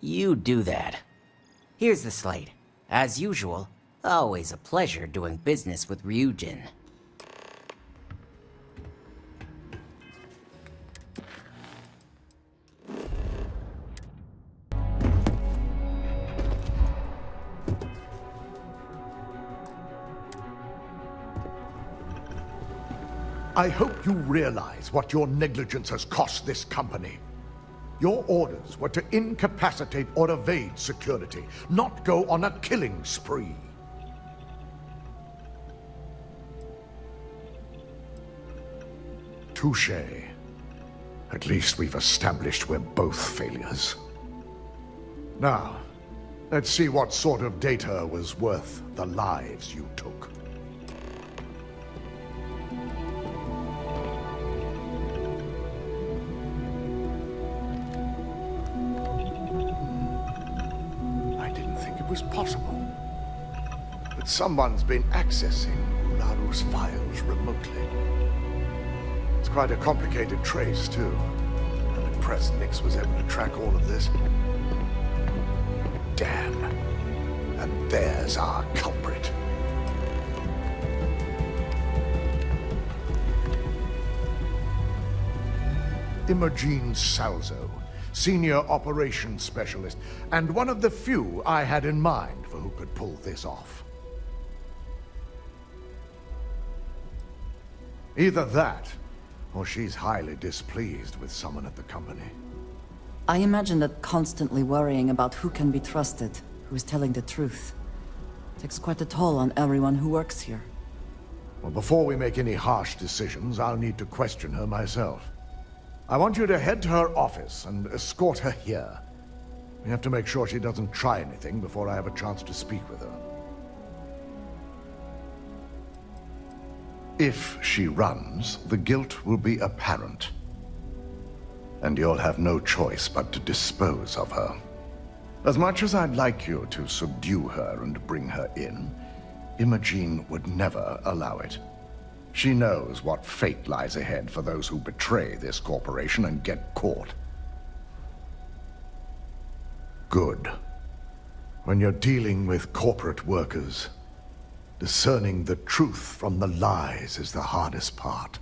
You do that. Here's the slate. As usual, always a pleasure doing business with Ryujin. I hope you realize what your negligence has cost this company. Your orders were to incapacitate or evade security, not go on a killing spree. Touché. At least we've established we're both failures. Now, let's see what sort of data was worth the lives you took. Was possible. But someone's been accessing Ularu's files remotely. It's quite a complicated trace, too. I'm impressed Nix was able to track all of this. Damn. And there's our culprit. Imogen Salzo, Senior Operations Specialist, and one of the few I had in mind for who could pull this off. Either that, or she's highly displeased with someone at the company. I imagine that constantly worrying about who can be trusted, who is telling the truth, takes quite a toll on everyone who works here. Well, before we make any harsh decisions, I'll need to question her myself. I want you to head to her office and escort her here. We have to make sure she doesn't try anything before I have a chance to speak with her. If she runs, the guilt will be apparent. And you'll have no choice but to dispose of her. As much as I'd like you to subdue her and bring her in, Imogen would never allow it. She knows what fate lies ahead for those who betray this corporation and get caught. Good. When you're dealing with corporate workers, discerning the truth from the lies is the hardest part.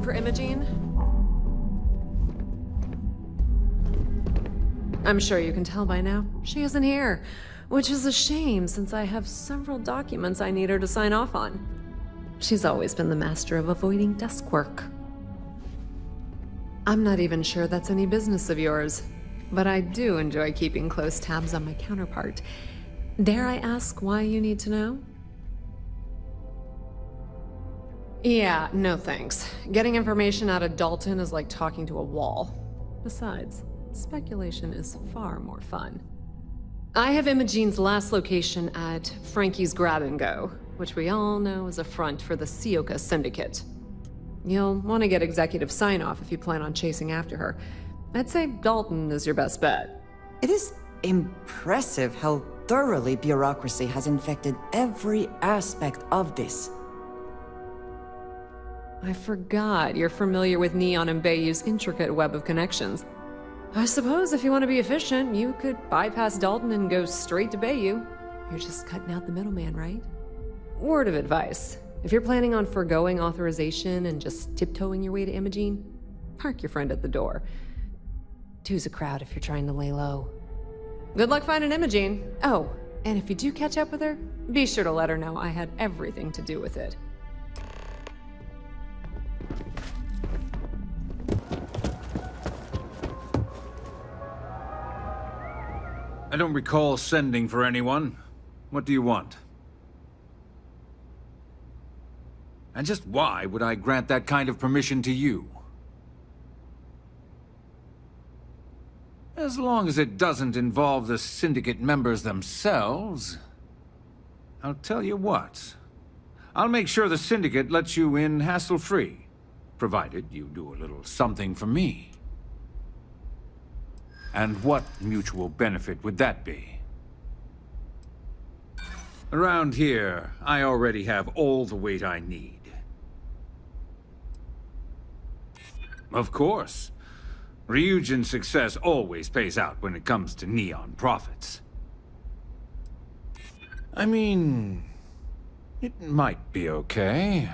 looking for Imogene? I'm sure you can tell by now. She isn't here, which is a shame since I have several documents I need her to sign off on. She's always been the master of avoiding desk work. I'm not even sure that's any business of yours, but I do enjoy keeping close tabs on my counterpart. Dare I ask why you need to know? Yeah, no thanks. Getting information out of Dalton is like talking to a wall. Besides, speculation is far more fun. I have Imogene's last location at Frankie's Grab and Go, which we all know is a front for the Sioka Syndicate. You'll want to get executive sign-off if you plan on chasing after her. I'd say Dalton is your best bet. It is impressive how thoroughly bureaucracy has infected every aspect of this. I forgot you're familiar with Neon and Bayou's intricate web of connections. I suppose if you want to be efficient, you could bypass Dalton and go straight to Bayou. You're just cutting out the middleman, right? Word of advice. If you're planning on forgoing authorization and just tiptoeing your way to Imogene, park your friend at the door. Two's a crowd if you're trying to lay low. Good luck finding Imogene. Oh, and if you do catch up with her, be sure to let her know I had everything to do with it. I don't recall sending for anyone. What do you want? And just why would I grant that kind of permission to you? As long as it doesn't involve the Syndicate members themselves, I'll tell you what. I'll make sure the Syndicate lets you in hassle-free, provided you do a little something for me. And what mutual benefit would that be? Around here, I already have all the weight I need. Of course. Ryujin's success always pays out when it comes to Neon profits. I mean, it might be okay.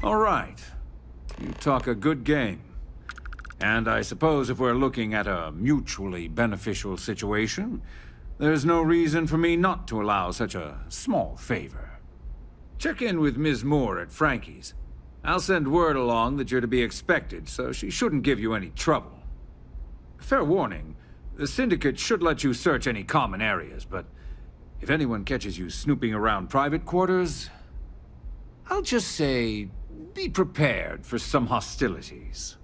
All right. You talk a good game. And I suppose if we're looking at a mutually beneficial situation, there's no reason for me not to allow such a small favor. Check in with Ms. Moore at Frankie's. I'll send word along that you're to be expected, so she shouldn't give you any trouble. Fair warning, the Syndicate should let you search any common areas, but if anyone catches you snooping around private quarters, I'll just say, be prepared for some hostilities.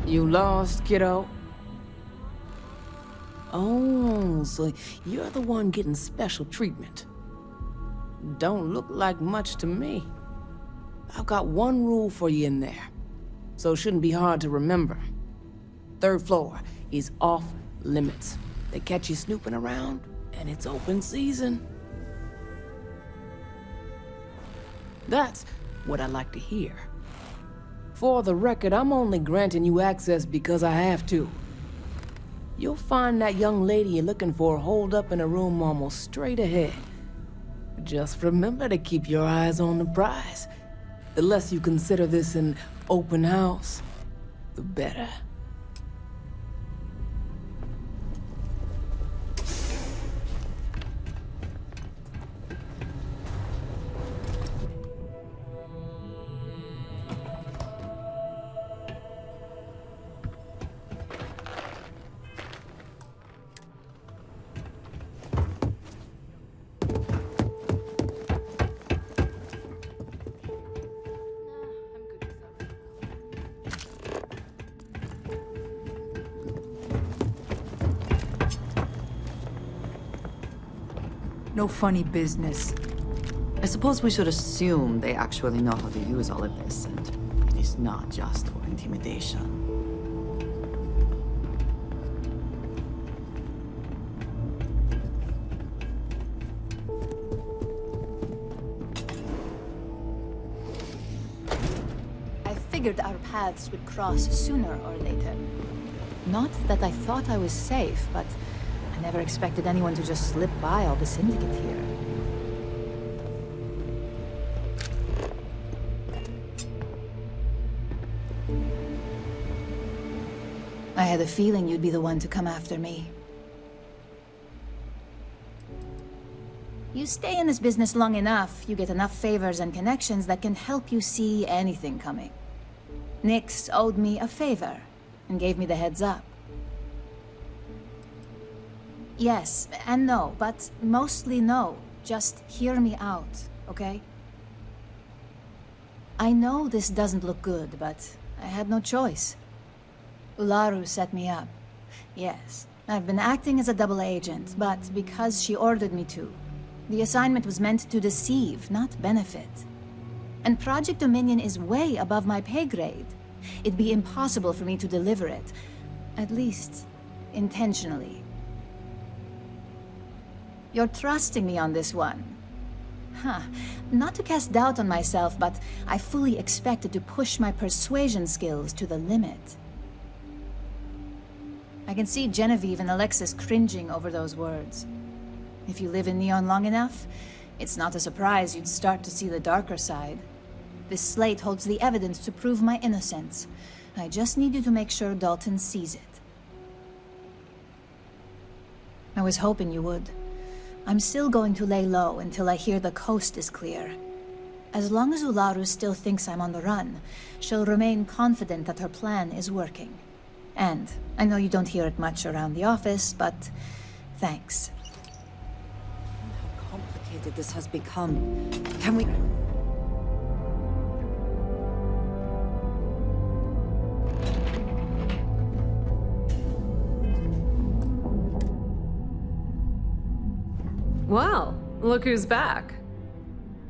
You lost, kiddo? Oh, so you're the one getting special treatment. Don't look like much to me. I've got one rule for you in there, so it shouldn't be hard to remember. 3rd floor is off limits. They catch you snooping around, and it's open season. That's what I like to hear. For the record, I'm only granting you access because I have to. You'll find that young lady you're looking for holed up in a room almost straight ahead. Just remember to keep your eyes on the prize. The less you consider this an open house, the better. No funny business. I suppose we should assume they actually know how to use all of this, and least not just for intimidation. I figured our paths would cross sooner or later. Not that I thought I was safe, but I never expected anyone to just slip by all the syndicate here. I had a feeling you'd be the one to come after me. You stay in this business long enough, you get enough favors and connections that can help you see anything coming. Nyx owed me a favor, and gave me the heads up. Yes and no, but mostly no. Just hear me out, okay? I know this doesn't look good, but I had no choice. Ularu set me up. Yes, I've been acting as a double agent, but because she ordered me to. The assignment was meant to deceive, not benefit. And Project Dominion is way above my pay grade. It'd be impossible for me to deliver it. At least, intentionally. You're trusting me on this one. Huh. Not to cast doubt on myself, but I fully expected to push my persuasion skills to the limit. I can see Genevieve and Alexis cringing over those words. If you live in Neon long enough, it's not a surprise you'd start to see the darker side. This slate holds the evidence to prove my innocence. I just need you to make sure Dalton sees it. I was hoping you would. I'm still going to lay low until I hear the coast is clear. As long as Ularu still thinks I'm on the run, she'll remain confident that her plan is working. And I know you don't hear it much around the office, but thanks. How complicated this has become. Can we... Well, look who's back.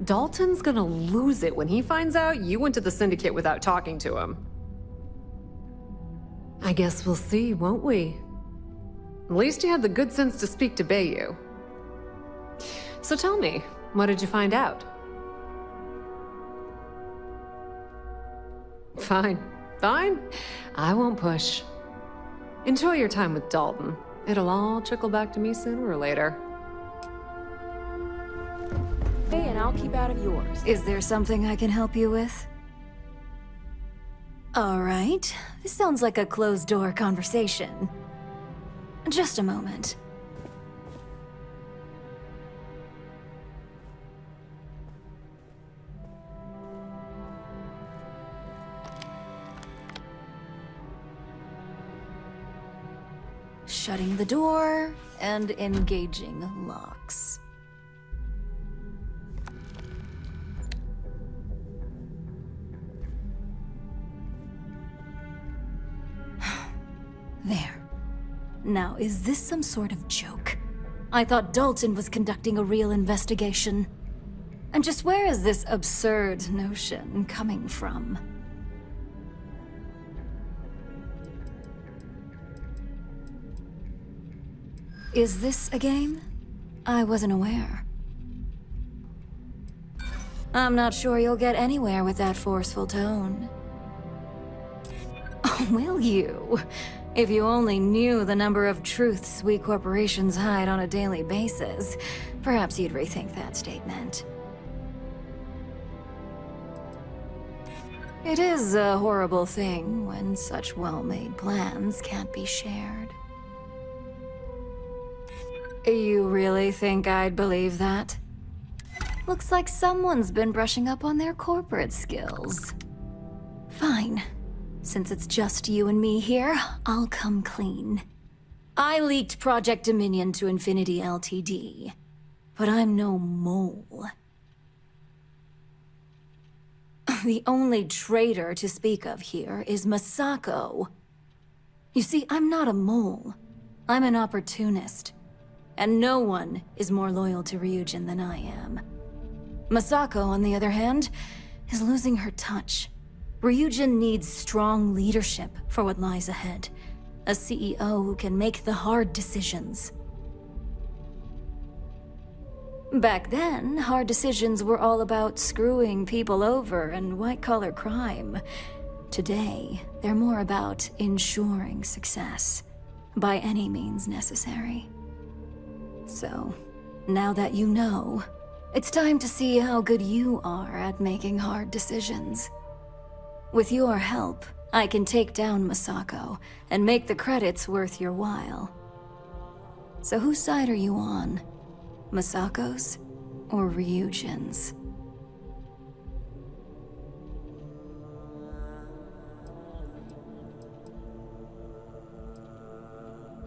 Dalton's gonna lose it when he finds out you went to the Syndicate without talking to him. I guess we'll see, won't we? At least you had the good sense to speak to Bayu. So tell me, what did you find out? Fine, fine. I won't push. Enjoy your time with Dalton. It'll all trickle back to me sooner or later. Hey, and I'll keep out of yours. Is there something I can help you with? All right. This sounds like a closed-door conversation. Just a moment. Shutting the door and engaging locks. There. Now, is this some sort of joke? I thought Dalton was conducting a real investigation. And just where is this absurd notion coming from? Is this a game? I wasn't aware. I'm not sure you'll get anywhere with that forceful tone. Oh, will you? If you only knew the number of truths we corporations hide on a daily basis, perhaps you'd rethink that statement. It is a horrible thing when such well-made plans can't be shared. You really think I'd believe that? Looks like someone's been brushing up on their corporate skills. Fine. Since it's just you and me here, I'll come clean. I leaked Project Dominion to Infinity Ltd. But I'm no mole. The only traitor to speak of here is Masako. You see, I'm not a mole. I'm an opportunist. And no one is more loyal to Ryujin than I am. Masako, on the other hand, is losing her touch. Ryujin needs strong leadership for what lies ahead. A CEO who can make the hard decisions. Back then, hard decisions were all about screwing people over and white-collar crime. Today, they're more about ensuring success, by any means necessary. So, now that you know, it's time to see how good you are at making hard decisions. With your help, I can take down Masako and make the credits worth your while. So whose side are you on? Masako's or Ryujin's?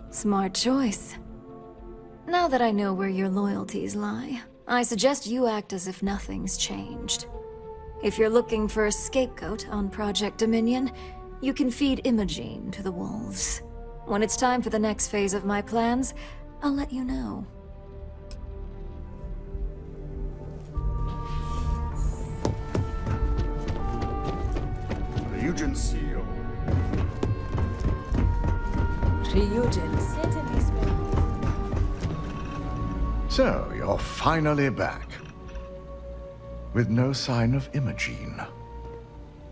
Smart choice. Now that I know where your loyalties lie, I suggest you act as if nothing's changed. If you're looking for a scapegoat on Project Dominion, you can feed Imogene to the wolves. When it's time for the next phase of my plans, I'll let you know. Ryujin CEO. Ryujin. So, you're finally back. With no sign of Imogene.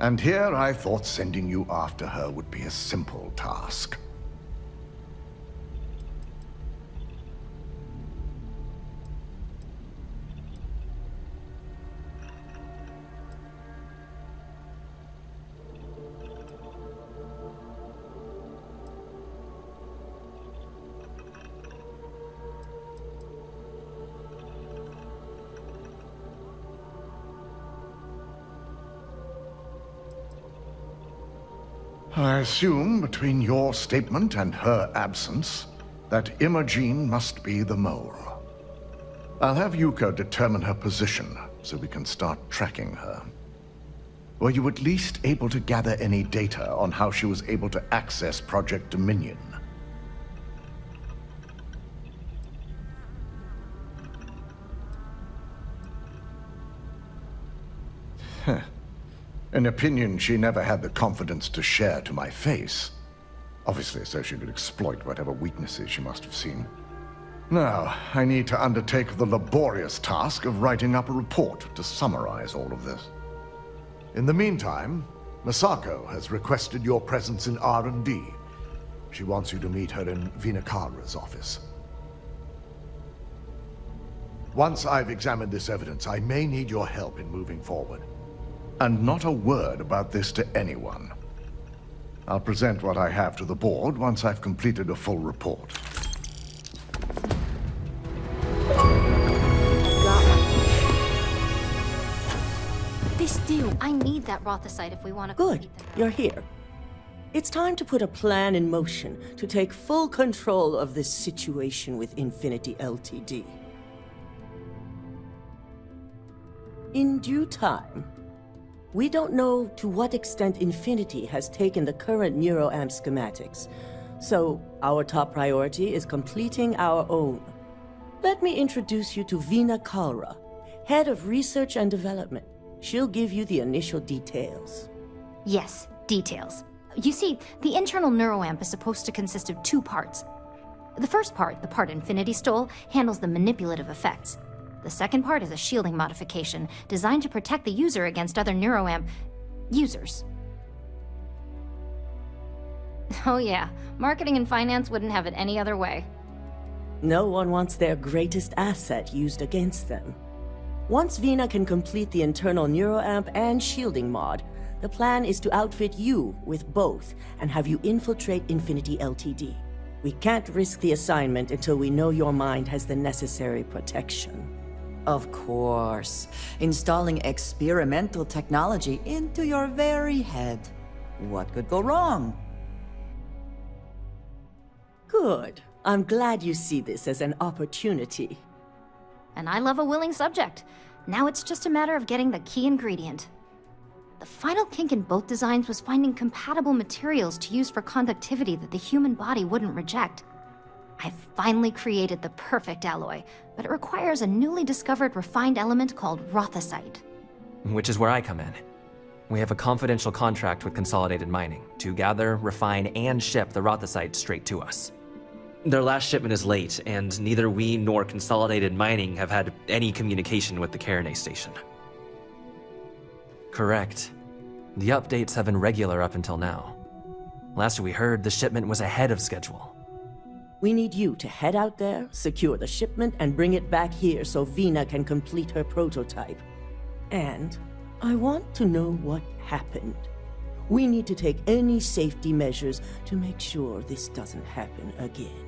And here I thought sending you after her would be a simple task. I assume, between your statement and her absence, that Imogene must be the mole. I'll have Yuko determine her position, so we can start tracking her. Were you at least able to gather any data on how she was able to access Project Dominion? An opinion she never had the confidence to share to my face. Obviously, so she could exploit whatever weaknesses she must have seen. Now, I need to undertake the laborious task of writing up a report to summarize all of this. In the meantime, Masako has requested your presence in R&D. She wants you to meet her in Vinakara's office. Once I've examined this evidence, I may need your help in moving forward. And not a word about this to anyone. I'll present what I have to the board once I've completed a full report. This deal, I need that Rothicite if we want to... Good, you're here. It's time to put a plan in motion to take full control of this situation with Infinity Ltd. In due time. We don't know to what extent Infinity has taken the current NeuroAmp schematics, so our top priority is completing our own. Let me introduce you to Vina Kalra, Head of Research and Development. She'll give you the initial details. Yes, details. You see, the internal NeuroAmp is supposed to consist of two parts. The first part, the part Infinity stole, handles the manipulative effects. The second part is a shielding modification designed to protect the user against other NeuroAmp users. Oh yeah, marketing and finance wouldn't have it any other way. No one wants their greatest asset used against them. Once Vina can complete the internal NeuroAmp and shielding mod, the plan is to outfit you with both and have you infiltrate Infinity Ltd. We can't risk the assignment until we know your mind has the necessary protection. Of course. Installing experimental technology into your very head. What could go wrong? Good. I'm glad you see this as an opportunity. And I love a willing subject. Now it's just a matter of getting the key ingredient. The final kink in both designs was finding compatible materials to use for conductivity that the human body wouldn't reject. I've finally created the perfect alloy, but it requires a newly discovered refined element called Rothicite. Which is where I come in. We have a confidential contract with Consolidated Mining to gather, refine, and ship the rothicite straight to us. Their last shipment is late, and neither we nor Consolidated Mining have had any communication with the KIRIGANAII station. Correct. The updates have been regular up until now. Last we heard, the shipment was ahead of schedule. We need you to head out there, secure the shipment, and bring it back here so Vina can complete her prototype. And I want to know what happened. We need to take any safety measures to make sure this doesn't happen again.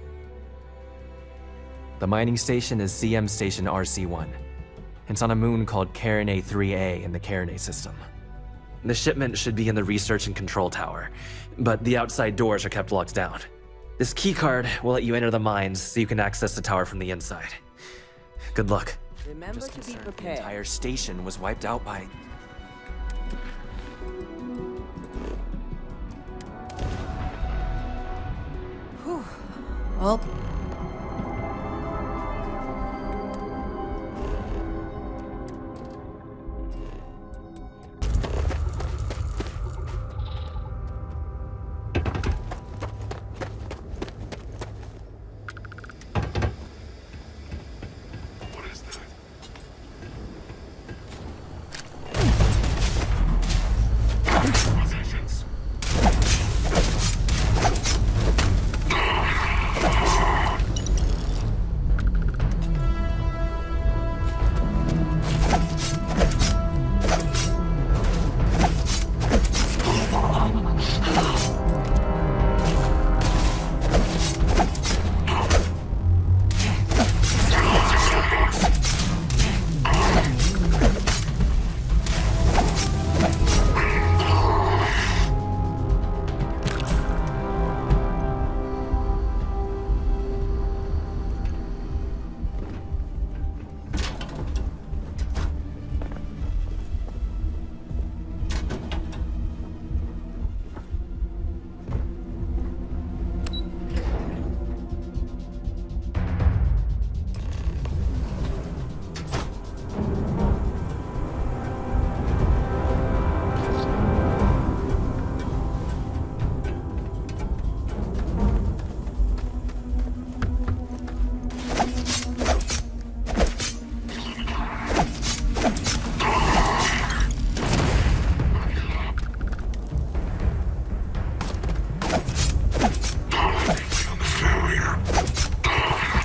The mining station is CM Station RC-1. It's on a moon called KIRIGANAII 3A in the KIRIGANAII system. The shipment should be in the research and control tower, but the outside doors are kept locked down. This keycard will let you enter the mines so you can access the tower from the inside. Good luck. Remember to be prepared. The entire station was wiped out by... Whew. Well...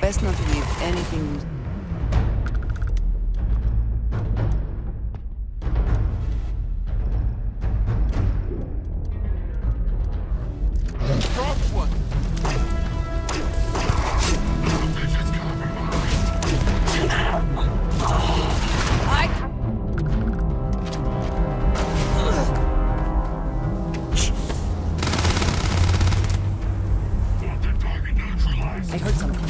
Best not to leave anything... Drop one. I heard something.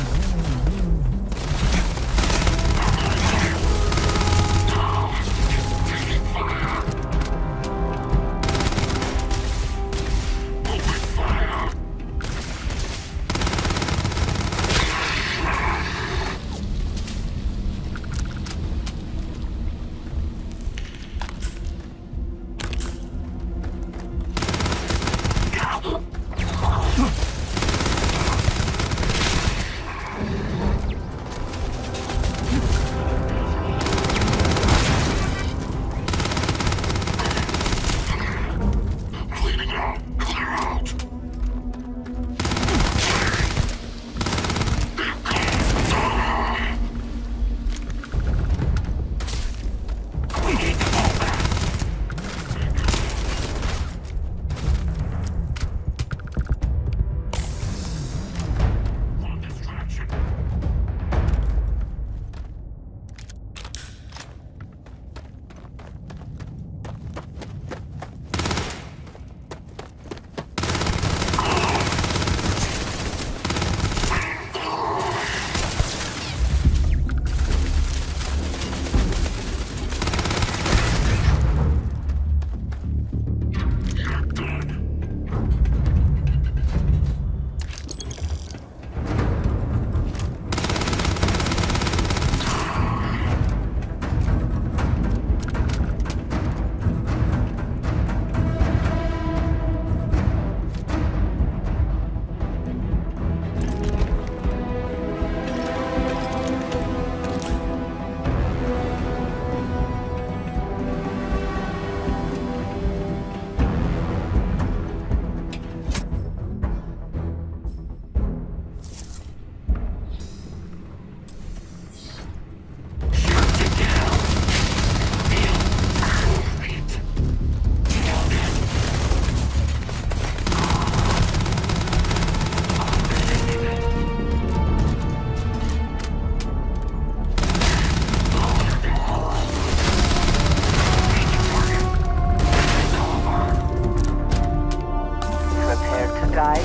to die?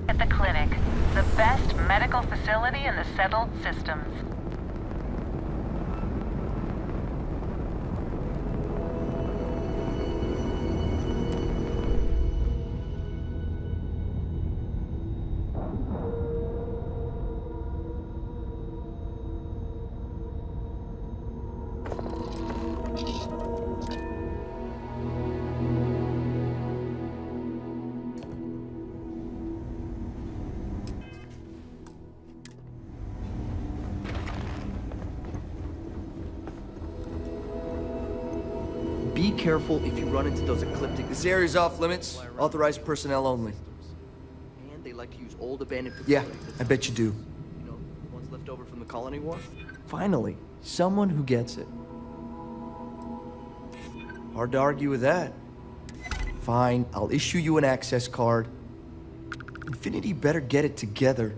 At the clinic, the best medical facility in the settled systems. Be careful if you run into those ecliptic... This area's off limits. Authorized personnel only. And they like to use old abandoned... Yeah, I bet you do. You know, the ones left over from the colony war? Finally, someone who gets it. Hard to argue with that. Fine, I'll issue you an access card. Infinity better get it together.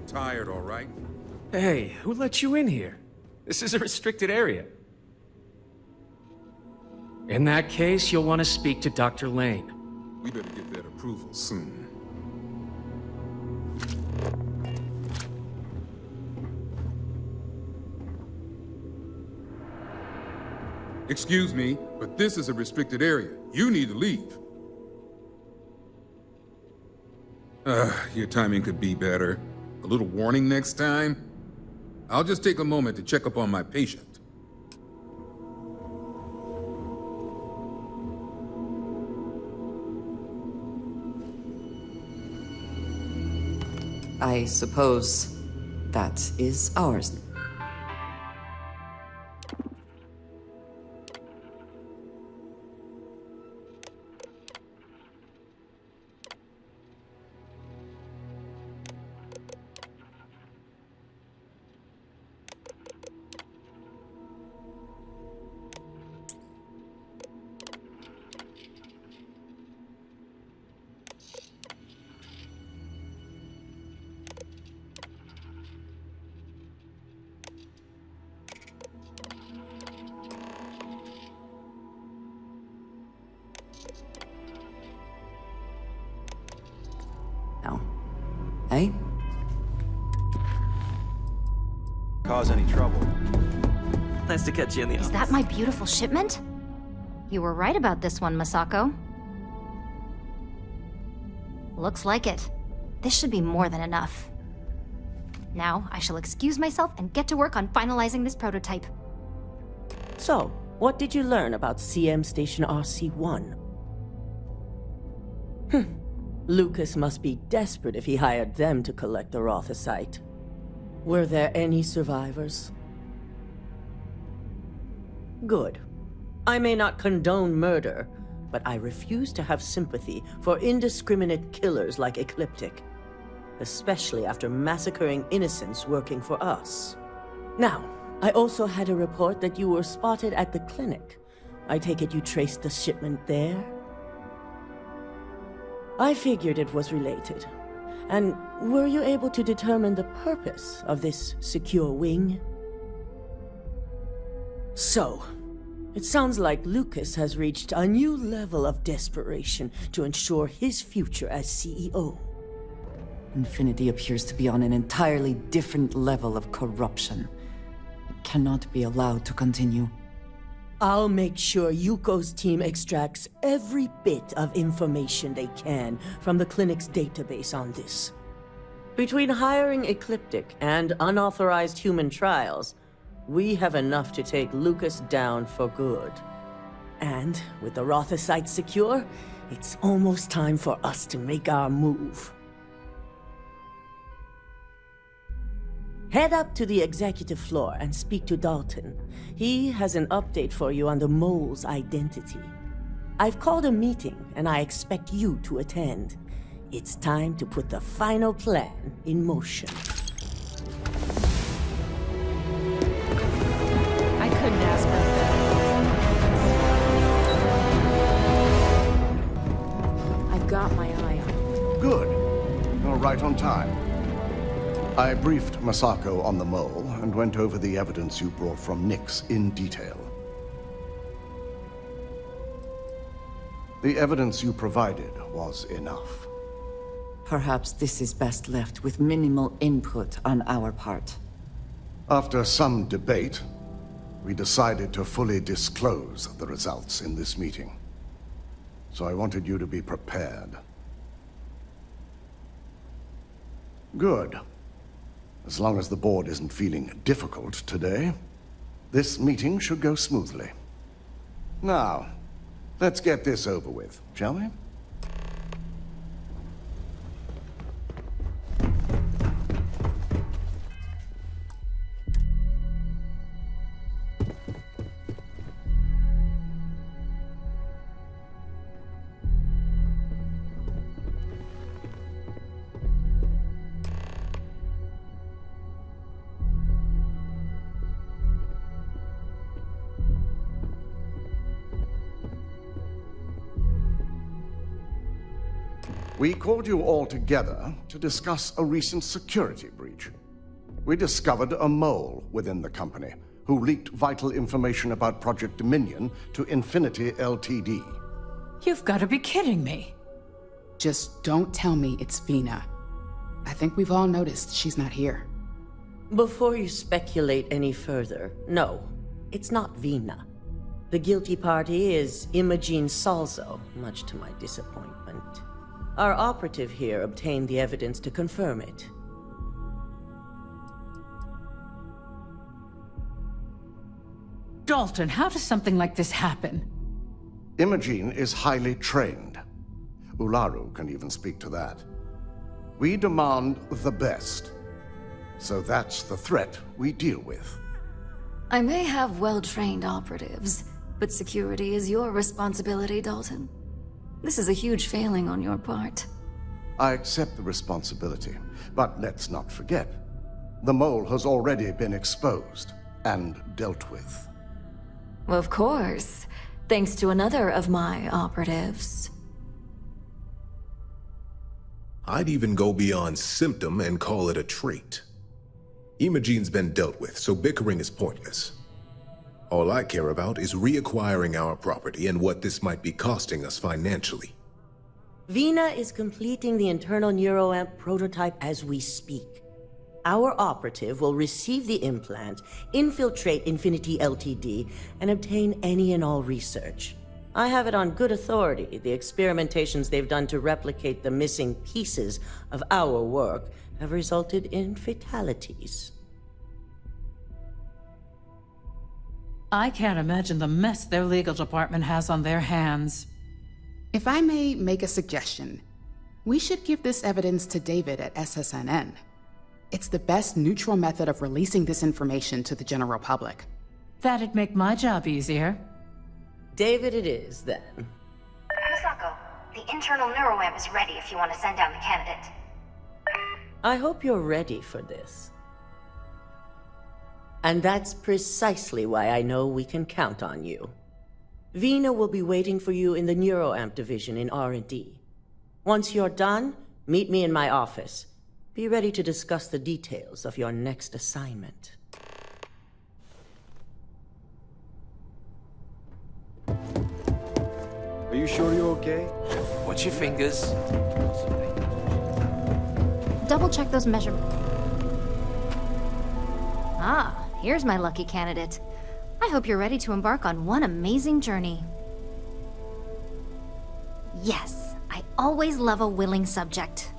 Tired, all right? Hey, who let you in here? This is a restricted area. In that case, you'll want to speak to Dr. Lane. We better get that approval soon. Excuse me, but this is a restricted area. You need to leave. Your timing could be better. A little warning next time? I'll just take a moment to check up on my patient. I suppose that is ours. Hey? Cause any trouble? Nice to catch you in the office. Is that my beautiful shipment? You were right about this one, Masako. Looks like it. This should be more than enough. Now, I shall excuse myself and get to work on finalizing this prototype. So, what did you learn about CM Station RC-1? Lucas must be desperate if he hired them to collect the Rothosite. Were there any survivors? Good. I may not condone murder, but I refuse to have sympathy for indiscriminate killers like Ecliptic, especially after massacring innocents working for us. Now, I also had a report that you were spotted at the clinic. I take it you traced the shipment there? I figured it was related. And were you able to determine the purpose of this secure wing? So, it sounds like Lucas has reached a new level of desperation to ensure his future as CEO. Infinity appears to be on an entirely different level of corruption. It cannot be allowed to continue. I'll make sure Yuko's team extracts every bit of information they can from the clinic's database on this. Between hiring Ecliptic and unauthorized human trials, we have enough to take Lucas down for good. And with the Rothosite secure, it's almost time for us to make our move. Head up to the executive floor and speak to Dalton. He has an update for you on the mole's identity. I've called a meeting, and I expect you to attend. It's time to put the final plan in motion. I couldn't ask for better. I've got my eye on him. Good. You're right on time. I briefed Masako on the mole and went over the evidence you brought from Nyx in detail. The evidence you provided was enough. Perhaps this is best left with minimal input on our part. After some debate, we decided to fully disclose the results in this meeting. So I wanted you to be prepared. Good. As long as the board isn't feeling difficult today, this meeting should go smoothly. Now, let's get this over with, shall we? We called you all together to discuss a recent security breach. We discovered a mole within the company who leaked vital information about Project Dominion to Infinity Ltd. You've got to be kidding me. Just don't tell me it's Vina. I think we've all noticed she's not here. Before you speculate any further, no, it's not Vina. The guilty party is Imogene Salzo, much to my disappointment. Our operative here obtained the evidence to confirm it. Dalton, how does something like this happen? Imogene is highly trained. Ularu can even speak to that. We demand the best. So that's the threat we deal with. I may have well-trained operatives, but security is your responsibility, Dalton. This is a huge failing on your part. I accept the responsibility, but let's not forget, the mole has already been exposed and dealt with. Of course, thanks to another of my operatives. I'd even go beyond symptom and call it a trait. Imogene's been dealt with, so bickering is pointless. All I care about is reacquiring our property and what this might be costing us financially. Vina is completing the internal neuroamp prototype as we speak. Our operative will receive the implant, infiltrate Infinity Ltd, and obtain any and all research. I have it on good authority. The experimentations they've done to replicate the missing pieces of our work have resulted in fatalities. I can't imagine the mess their legal department has on their hands. If I may make a suggestion, we should give this evidence to David at SSNN. It's the best neutral method of releasing this information to the general public. That'd make my job easier. David it is, then. Masako, the internal neuroamp is ready if you want to send down the candidate. I hope you're ready for this. And that's precisely why I know we can count on you. Vina will be waiting for you in the neuroamp division in R&D. Once you're done, meet me in my office. Be ready to discuss the details of your next assignment. Are you sure you're okay? Watch your fingers. Double check those measurements. Ah, here's my lucky candidate. I hope you're ready to embark on one amazing journey. Yes, I always love a willing subject.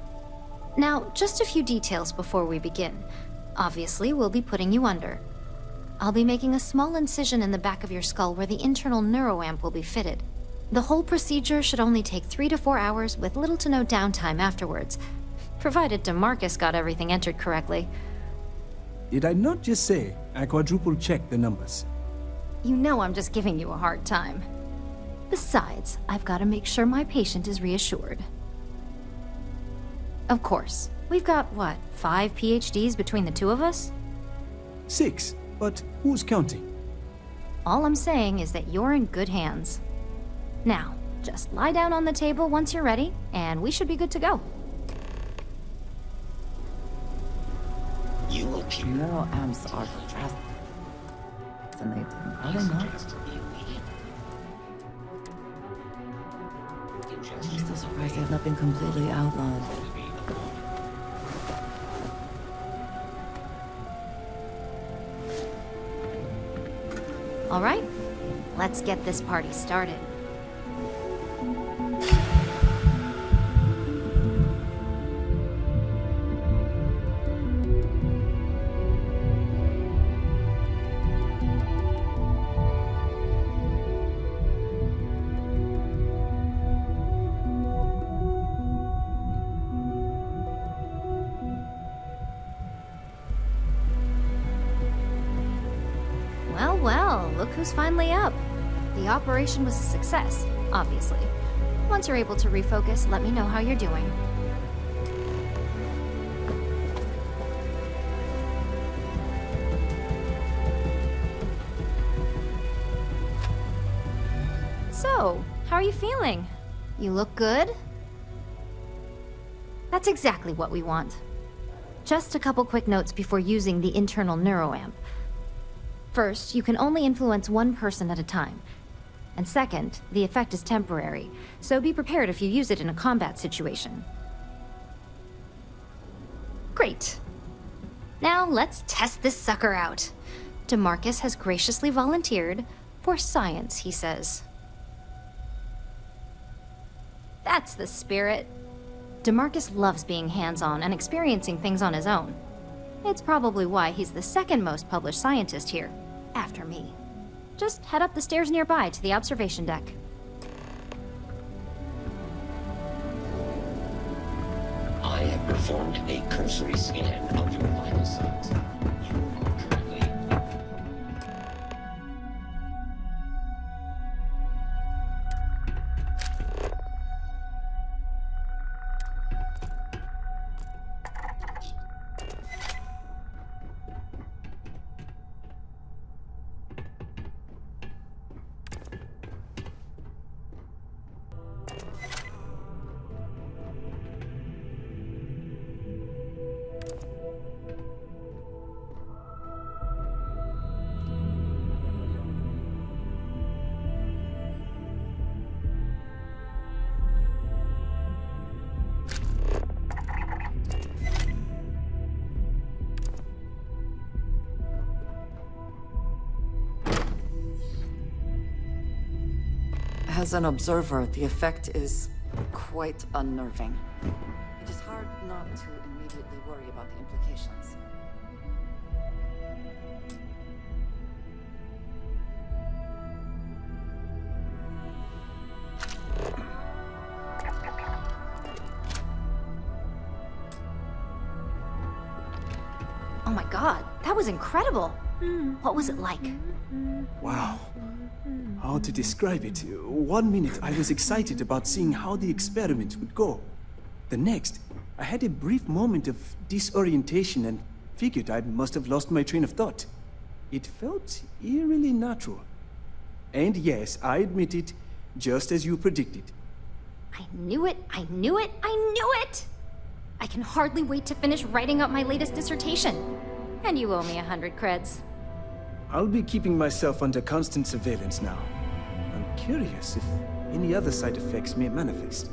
Now, just a few details before we begin. Obviously, we'll be putting you under. I'll be making a small incision in the back of your skull where the internal neuroamp will be fitted. The whole procedure should only take 3 to 4 hours with little to no downtime afterwards, provided DeMarcus got everything entered correctly. Did I not just say I quadruple-checked the numbers? You know I'm just giving you a hard time. Besides, I've got to make sure my patient is reassured. Of course, we've got, what, 5 PhDs between the two of us? 6, but who's counting? All I'm saying is that you're in good hands. Now, just lie down on the table once you're ready, and we should be good to go. You will keep neuroamps are fascinating, are they not? I'm still surprised they've not been completely outlawed. All right, let's get this party started. Well, look who's finally up. The operation was a success, obviously. Once you're able to refocus, let me know how you're doing. So, how are you feeling? You look good? That's exactly what we want. Just a couple quick notes before using the internal neuroamp. First, you can only influence one person at a time. And second, the effect is temporary, so be prepared if you use it in a combat situation. Great. Now let's test this sucker out. DeMarcus has graciously volunteered for science, he says. That's the spirit. DeMarcus loves being hands-on and experiencing things on his own. It's probably why he's the second most published scientist here, after me. Just head up the stairs nearby to the observation deck. I have performed a cursory scan of your vital signs. You are currently... As an observer, the effect is quite unnerving. It is hard not to immediately worry about the implications. Oh my god, that was incredible. What was it like? Wow. How to describe it? 1 minute I was excited about seeing how the experiment would go. The next, I had a brief moment of disorientation and figured I must have lost my train of thought. It felt eerily natural. And yes, I admit it, just as you predicted. I knew it, I knew it, I knew it! I can hardly wait to finish writing up my latest dissertation. And you owe me 100 creds. I'll be keeping myself under constant surveillance now. I'm curious if any other side effects may manifest.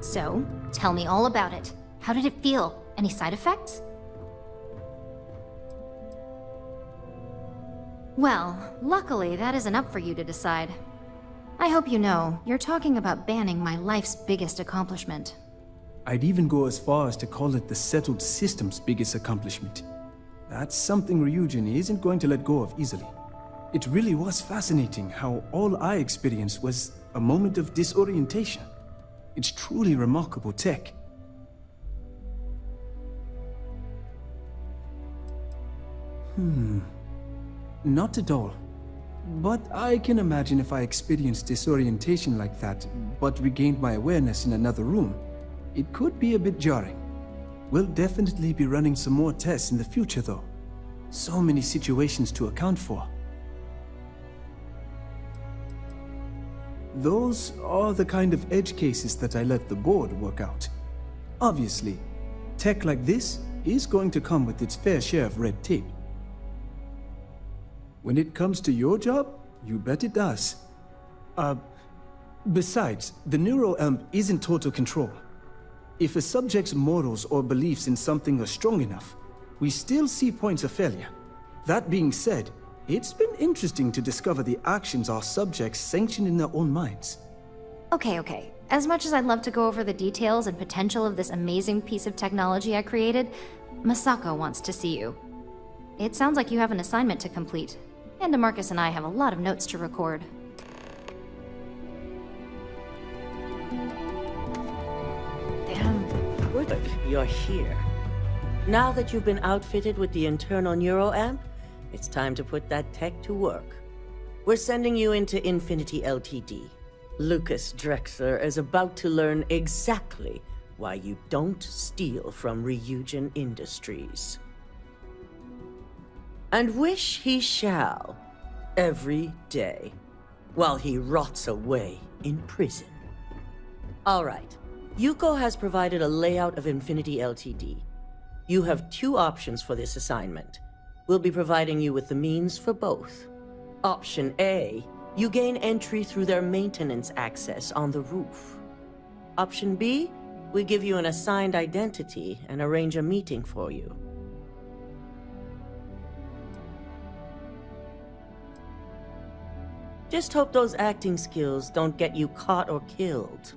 So, tell me all about it. How did it feel? Any side effects? Well, luckily that isn't up for you to decide. I hope you know, you're talking about banning my life's biggest accomplishment. I'd even go as far as to call it the settled system's biggest accomplishment. That's something Ryujin isn't going to let go of easily. It really was fascinating how all I experienced was a moment of disorientation. It's truly remarkable tech. Not at all. But I can imagine if I experienced disorientation like that, but regained my awareness in another room, it could be a bit jarring. We'll definitely be running some more tests in the future though. So many situations to account for. Those are the kind of edge cases that I let the board work out. Obviously, tech like this is going to come with its fair share of red tape. When it comes to your job, you bet it does. Besides, the neuroamp isn't total control. If a subject's morals or beliefs in something are strong enough, we still see points of failure. That being said, it's been interesting to discover the actions our subjects sanction in their own minds. Okay. As much as I'd love to go over the details and potential of this amazing piece of technology I created, Masako wants to see you. It sounds like you have an assignment to complete, and DeMarcus and I have a lot of notes to record. Damn good you're here. Now that you've been outfitted with the internal neuroamp, it's time to put that tech to work. We're sending you into Infinity Ltd. Lucas Drexler is about to learn exactly why you don't steal from Ryujin Industries. And wish he shall, every day, while he rots away in prison. All right, Yuko has provided a layout of Infinity Ltd. You have 2 options for this assignment. We'll be providing you with the means for both. Option A, you gain entry through their maintenance access on the roof. Option B, we give you an assigned identity and arrange a meeting for you. Just hope those acting skills don't get you caught or killed.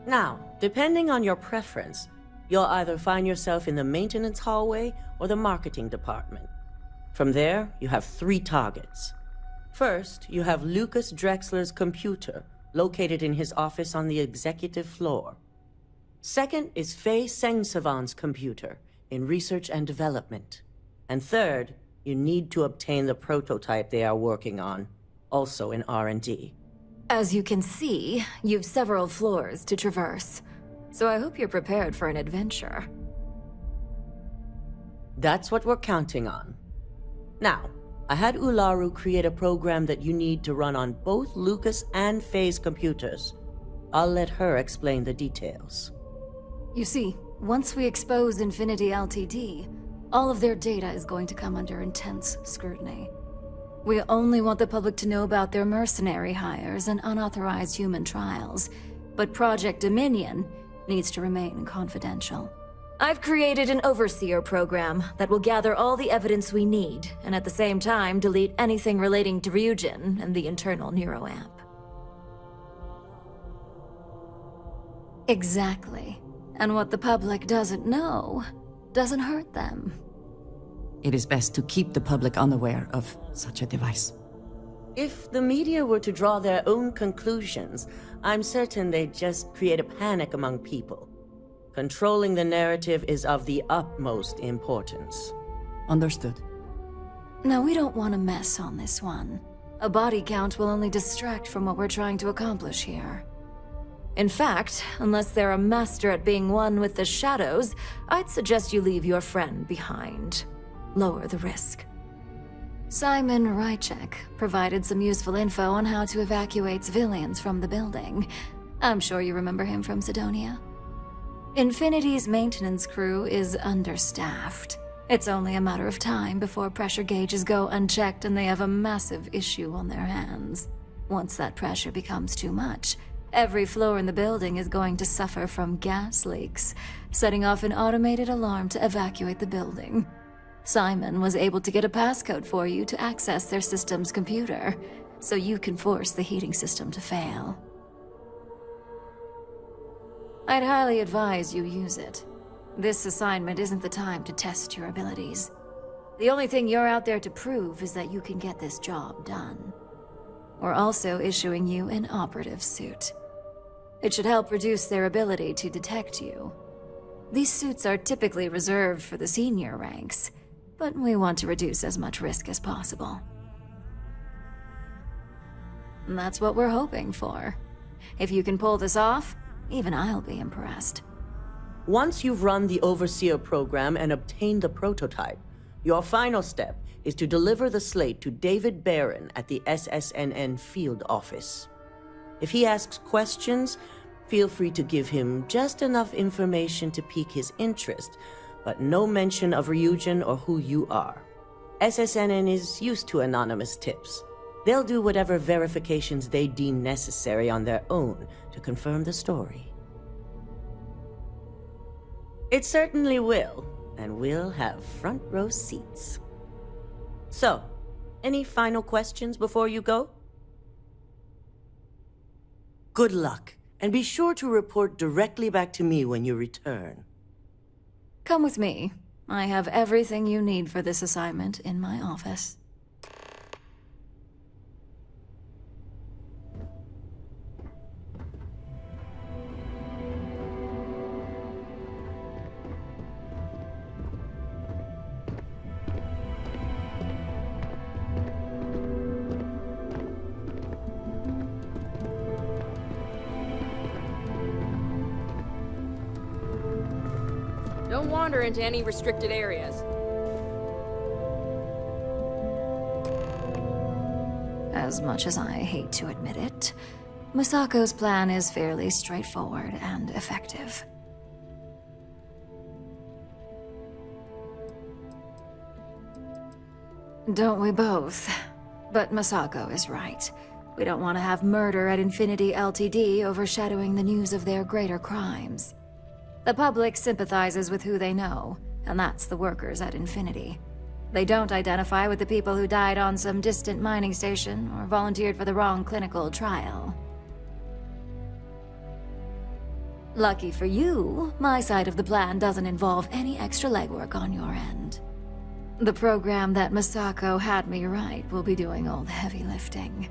Now, depending on your preference, you'll either find yourself in the maintenance hallway or the marketing department. From there, you have 3 targets. First, you have Lucas Drexler's computer, located in his office on the executive floor. Second is Faye Sengsavan's computer, in research and development. And third, you need to obtain the prototype they are working on, also in R&D. As you can see, you've several floors to traverse, so I hope you're prepared for an adventure. That's what we're counting on. Now, I had Ularu create a program that you need to run on both Lucas and Faye's computers. I'll let her explain the details. You see, once we expose Infinity Ltd., all of their data is going to come under intense scrutiny. We only want the public to know about their mercenary hires and unauthorized human trials, but Project Dominion needs to remain confidential. I've created an overseer program that will gather all the evidence we need, and at the same time delete anything relating to Ryujin and the internal neuroamp. Exactly. And what the public doesn't know doesn't hurt them. It is best to keep the public unaware of such a device. If the media were to draw their own conclusions, I'm certain they'd just create a panic among people. Controlling the narrative is of the utmost importance. Understood. No, we don't want to mess on this one. A body count will only distract from what we're trying to accomplish here. In fact, unless they're a master at being one with the shadows, I'd suggest you leave your friend behind. Lower the risk. Simon Ryujin provided some useful info on how to evacuate civilians from the building. I'm sure you remember him from Sidonia. Infinity's maintenance crew is understaffed. It's only a matter of time before pressure gauges go unchecked and they have a massive issue on their hands. Once that pressure becomes too much, Every floor in the building is going to suffer from gas leaks, setting off an automated alarm to evacuate the building. Simon was able to get a passcode for you to access their system's computer, so you can force the heating system to fail. I'd highly advise you use it. This assignment isn't the time to test your abilities. The only thing you're out there to prove is that you can get this job done. We're also issuing you an operative suit. It should help reduce their ability to detect you. These suits are typically reserved for the senior ranks, but we want to reduce as much risk as possible. And that's what we're hoping for. If you can pull this off, even I'll be impressed. Once you've run the Overseer program and obtained the prototype, your final step is to deliver the slate to David Barron at the SSNN field office. If he asks questions, feel free to give him just enough information to pique his interest, but no mention of Ryujin or who you are. SSNN is used to anonymous tips. They'll do whatever verifications they deem necessary on their own to confirm the story. It certainly will, and we'll have front row seats. So, any final questions before you go? Good luck, and be sure to report directly back to me when you return. Come with me. I have everything you need for this assignment in my office. Don't wander into any restricted areas. As much as I hate to admit it, Masako's plan is fairly straightforward and effective. Don't we both? But Masako is right. We don't want to have murder at Infinity Ltd. Overshadowing the news of their greater crimes. The public sympathizes with who they know, and that's the workers at Infinity. They don't identify with the people who died on some distant mining station or volunteered for the wrong clinical trial. Lucky for you, my side of the plan doesn't involve any extra legwork on your end. The program that Masako had me write will be doing all the heavy lifting.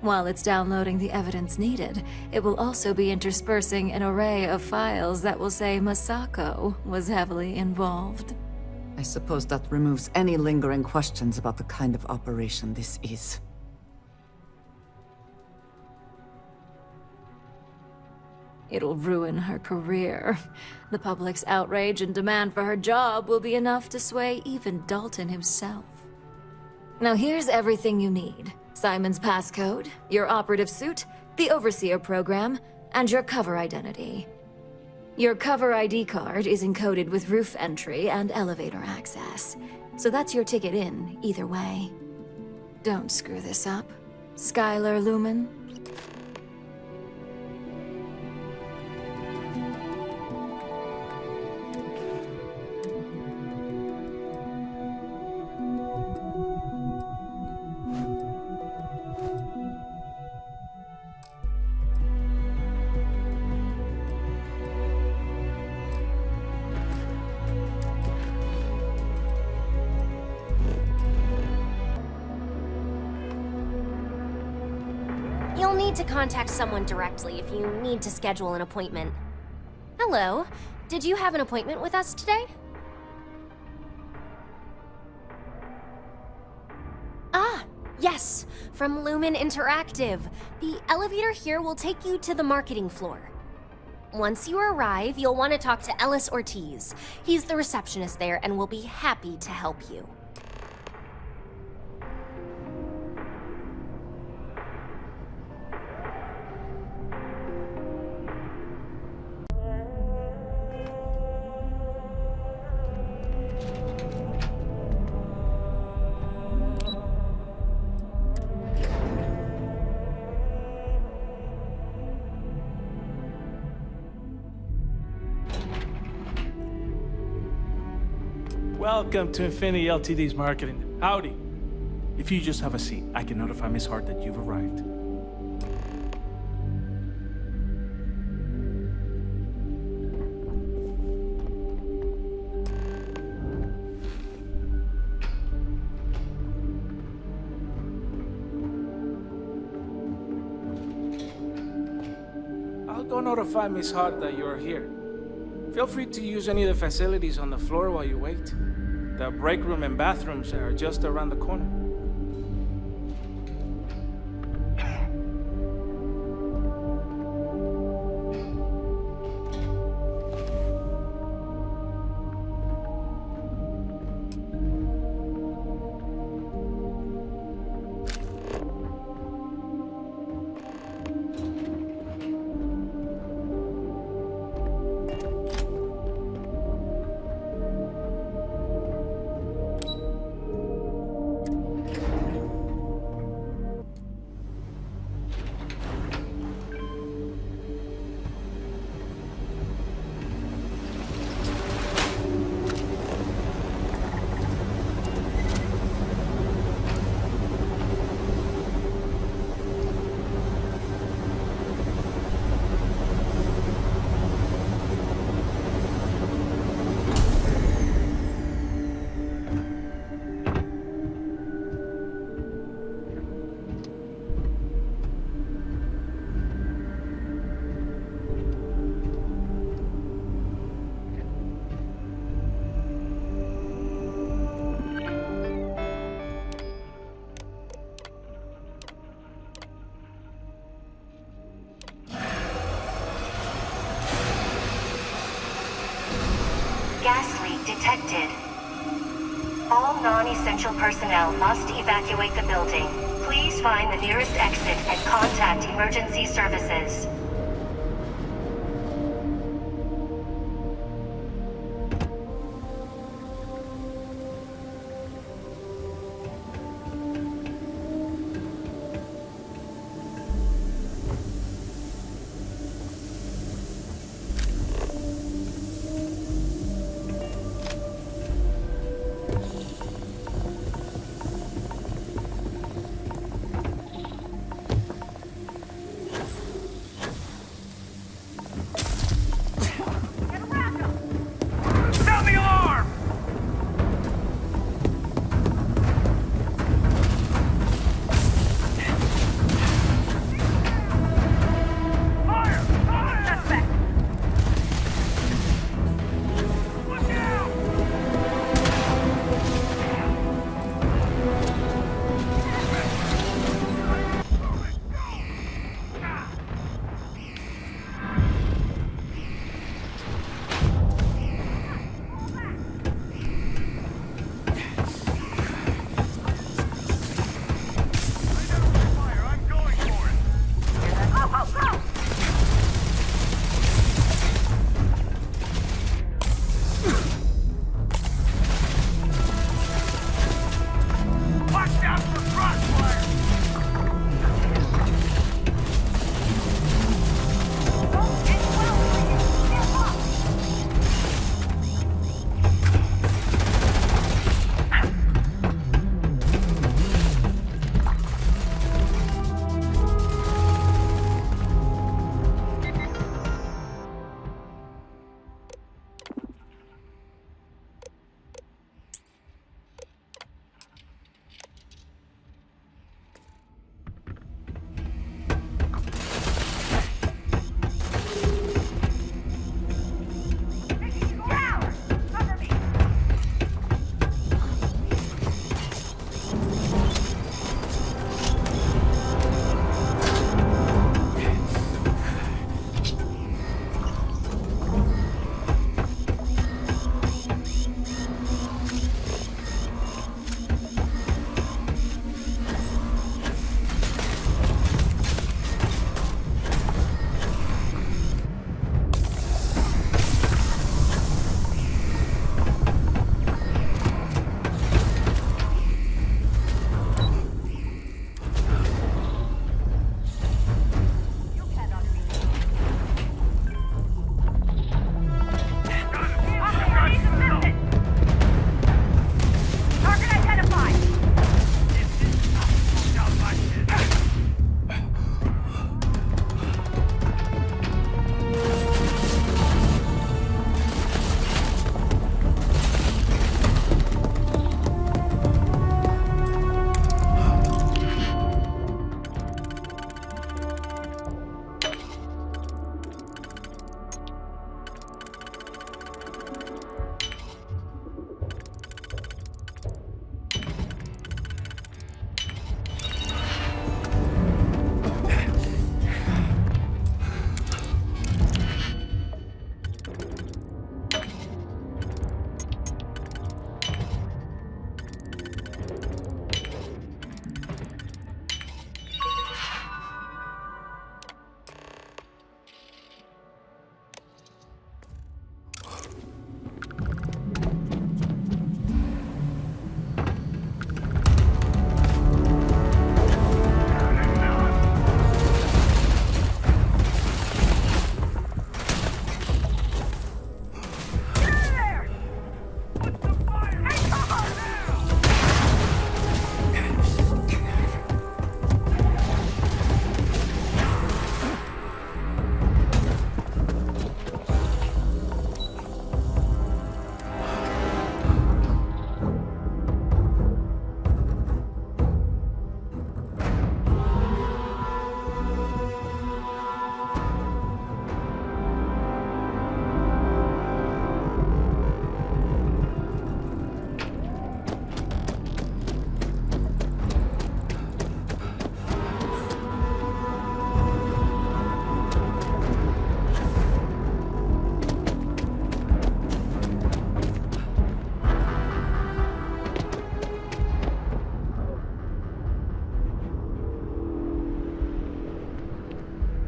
While it's downloading the evidence needed, it will also be interspersing an array of files that will say Masako was heavily involved. I suppose that removes any lingering questions about the kind of operation this is. It'll ruin her career. The public's outrage and demand for her job will be enough to sway even Dalton himself. Now here's everything you need. Simon's passcode, your operative suit, the Overseer program, and your cover identity. Your cover ID card is encoded with roof entry and elevator access, so that's your ticket in, either way. Don't screw this up, Skylar Lumen. You'll need to contact someone directly if you need to schedule an appointment. Hello, did you have an appointment with us today? Ah, yes, from Lumen Interactive. The elevator here will take you to the marketing floor. Once you arrive, you'll want to talk to Ellis Ortiz. He's the receptionist there and will be happy to help you. Welcome to Infinity LTD's marketing. Howdy. If you just have a seat, I can notify Miss Hart that you've arrived. I'll go notify Miss Hart that you're here. Feel free to use any of the facilities on the floor while you wait. The break room and bathrooms are just around the corner. Gas leak detected. All non-essential personnel must evacuate the building. Please find the nearest exit and contact emergency services.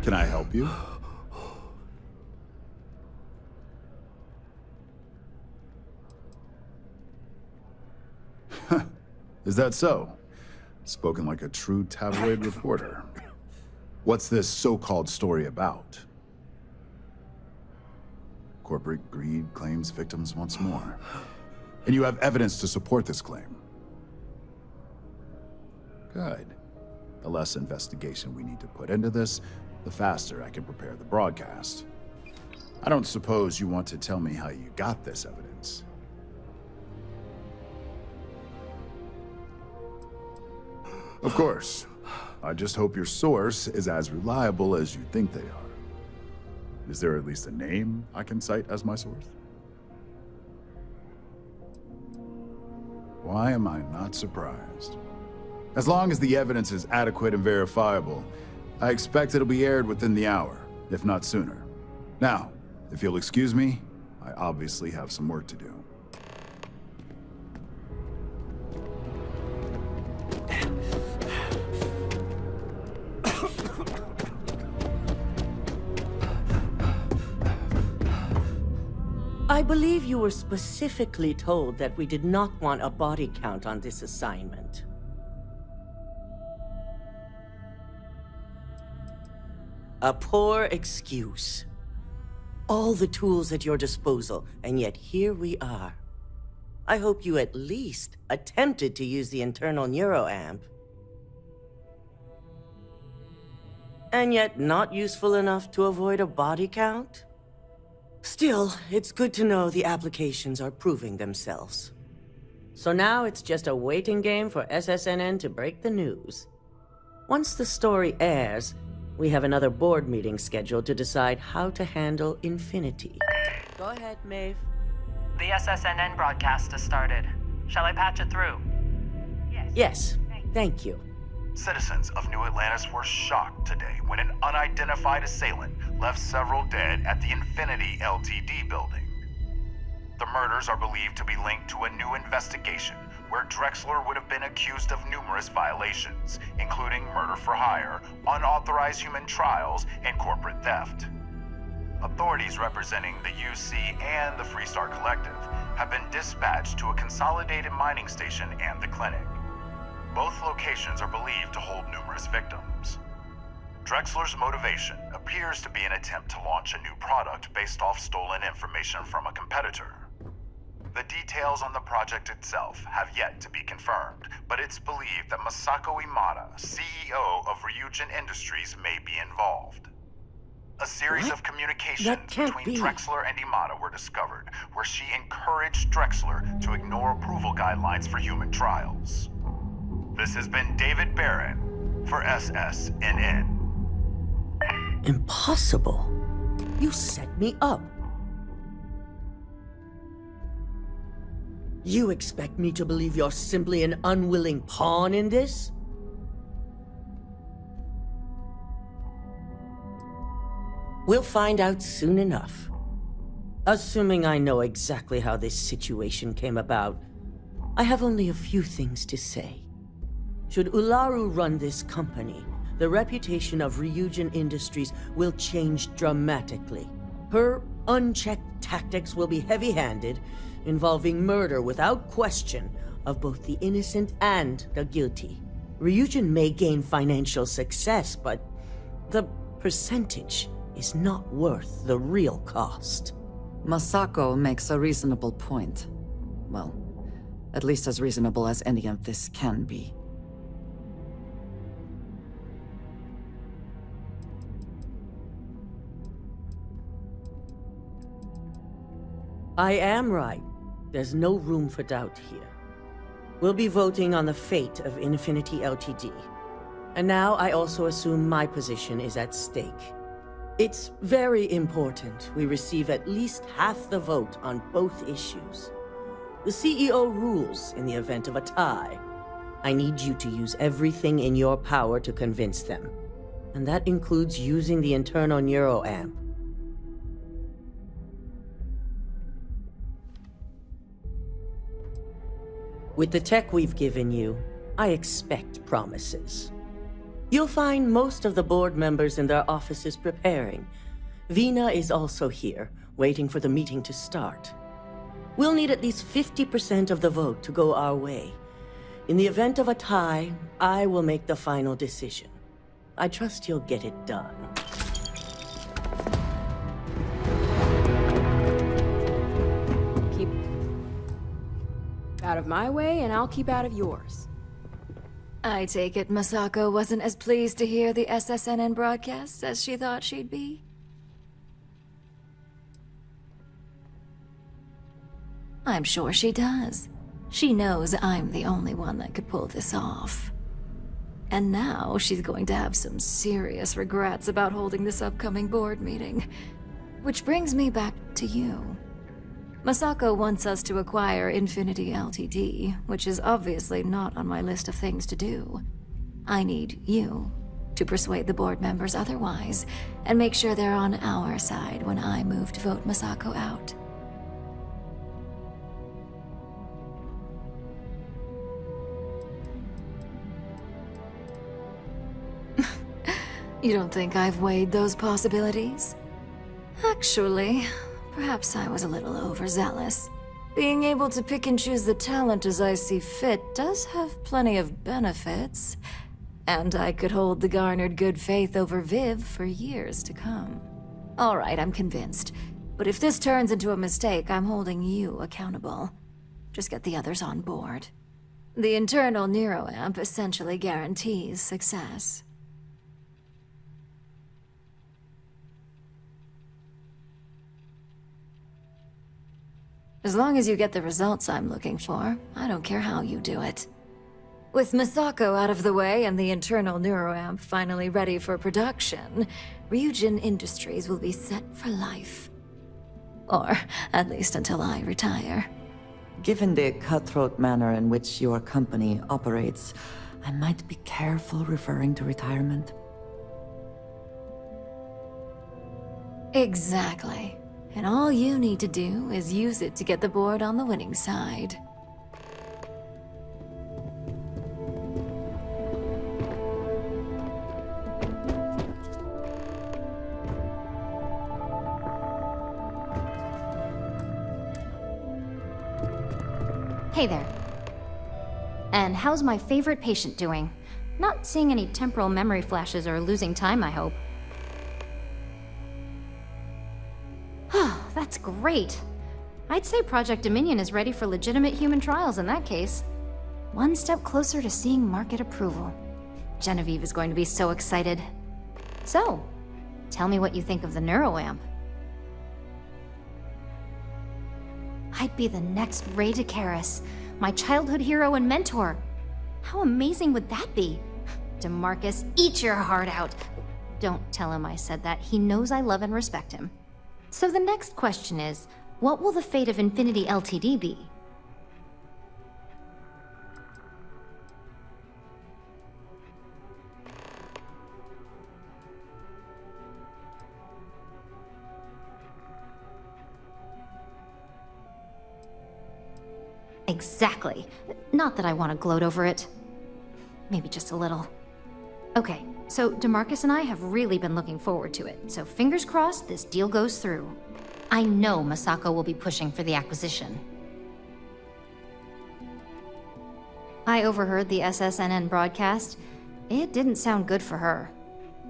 Can I help you? Is that so? Spoken like a true tabloid reporter. What's this so-called story about? Corporate greed claims victims once more. And you have evidence to support this claim. Good. The less investigation we need to put into this, the faster I can prepare the broadcast. I don't suppose you want to tell me how you got this evidence. Of course. I just hope your source is as reliable as you think they are. Is there at least a name I can cite as my source? Why am I not surprised? As long as the evidence is adequate and verifiable, I expect it'll be aired within the hour, if not sooner. Now, if you'll excuse me, I obviously have some work to do. I believe you were specifically told that we did not want a body count on this assignment. A poor excuse. All the tools at your disposal, and yet here we are. I hope you at least attempted to use the internal neuroamp. And yet not useful enough to avoid a body count? Still, it's good to know the applications are proving themselves. So now it's just a waiting game for SSNN to break the news. Once the story airs, we have another board meeting scheduled to decide how to handle Infinity. Go ahead, Maeve. The SSNN broadcast has started. Shall I patch it through? Yes, thank you. Citizens of New Atlantis were shocked today when an unidentified assailant left several dead at the Infinity Ltd building. The murders are believed to be linked to a new investigation where Drexler would have been accused of numerous violations, including murder for hire, unauthorized human trials, and corporate theft. Authorities representing the UC and the Freestar Collective have been dispatched to a consolidated mining station and the clinic. Both locations are believed to hold numerous victims. Drexler's motivation appears to be an attempt to launch a new product based off stolen information from a competitor. The details on the project itself have yet to be confirmed, but it's believed that Masako Imada, CEO of Ryujin Industries, may be involved. A series of communications between Drexler and Imada were discovered, where she encouraged Drexler to ignore approval guidelines for human trials. This has been David Barron for SSNN. Impossible. You set me up. You expect me to believe you're simply an unwilling pawn in this? We'll find out soon enough. Assuming I know exactly how this situation came about, I have only a few things to say. Should Ularu run this company, the reputation of Ryujin Industries will change dramatically. Her unchecked tactics will be heavy-handed, involving murder without question of both the innocent and the guilty. Ryujin may gain financial success, but the percentage is not worth the real cost. Masako makes a reasonable point. Well, at least as reasonable as any of this can be. I am right. There's no room for doubt here. We'll be voting on the fate of Infinity Ltd. And now I also assume my position is at stake. It's very important we receive at least half the vote on both issues. The CEO rules in the event of a tie. I need you to use everything in your power to convince them. And that includes using the internal neuroamp. With the tech we've given you, I expect promises. You'll find most of the board members in their offices preparing. Vina is also here, waiting for the meeting to start. We'll need at least 50% of the vote to go our way. In the event of a tie, I will make the final decision. I trust you'll get it done. Keep out of my way, and I'll keep out of yours. I take it Masako wasn't as pleased to hear the SSNN broadcasts as she thought she'd be? I'm sure she does. She knows I'm the only one that could pull this off. And now she's going to have some serious regrets about holding this upcoming board meeting. Which brings me back to you. Masako wants us to acquire Infinity Ltd, which is obviously not on my list of things to do. I need you to persuade the board members otherwise, and make sure they're on our side when I move to vote Masako out. You don't think I've weighed those possibilities? Actually, perhaps I was a little overzealous. Being able to pick and choose the talent as I see fit does have plenty of benefits. And I could hold the garnered good faith over Viv for years to come. All right, I'm convinced. But if this turns into a mistake, I'm holding you accountable. Just get the others on board. The internal neuroamp essentially guarantees success. As long as you get the results I'm looking for, I don't care how you do it. With Masako out of the way and the internal neuroamp finally ready for production, Ryujin Industries will be set for life. Or at least until I retire. Given the cutthroat manner in which your company operates, I might be careful referring to retirement. Exactly. And all you need to do is use it to get the board on the winning side. Hey there. And how's my favorite patient doing? Not seeing any temporal memory flashes or losing time, I hope. That's great. I'd say Project Dominion is ready for legitimate human trials in that case. One step closer to seeing market approval. Genevieve is going to be so excited. So, tell me what you think of the neuroamp. I'd be the next Ray DeCaris, my childhood hero and mentor. How amazing would that be? DeMarcus, eat your heart out. Don't tell him I said that. He knows I love and respect him. So the next question is, what will the fate of Infinity Ltd be? Exactly. Not that I want to gloat over it. Maybe just a little. Okay, so DeMarcus and I have really been looking forward to it, so fingers crossed this deal goes through. I know Masako will be pushing for the acquisition. I overheard the SSNN broadcast. It didn't sound good for her.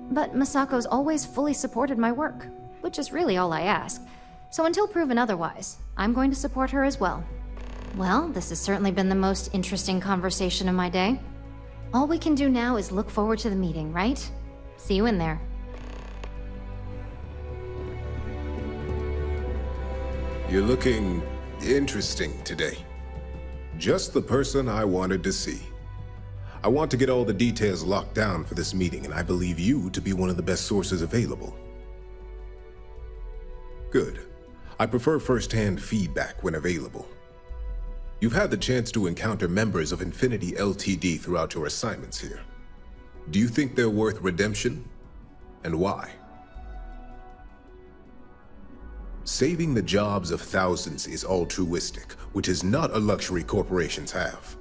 But Masako's always fully supported my work, which is really all I ask. So until proven otherwise, I'm going to support her as well. Well, this has certainly been the most interesting conversation of my day. All we can do now is look forward to the meeting, right? See you in there. You're looking interesting today. Just the person I wanted to see. I want to get all the details locked down for this meeting, and I believe you to be one of the best sources available. Good. I prefer first-hand feedback when available. You've had the chance to encounter members of Infinity Ltd throughout your assignments here. Do you think they're worth redemption? And why? Saving the jobs of thousands is altruistic, which is not a luxury corporations have.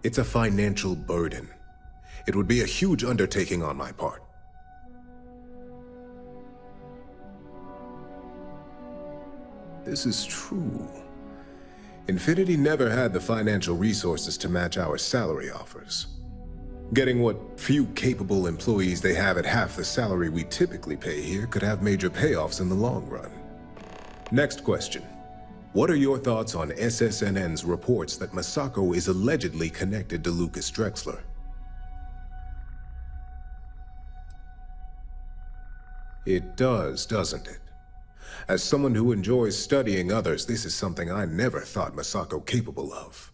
It's a financial burden. It would be a huge undertaking on my part. This is true. Infinity never had the financial resources to match our salary offers. Getting what few capable employees they have at half the salary we typically pay here could have major payoffs in the long run. Next question. What are your thoughts on SSNN's reports that Masako is allegedly connected to Lucas Drexler? It does, doesn't it? As someone who enjoys studying others, this is something I never thought Masako capable of.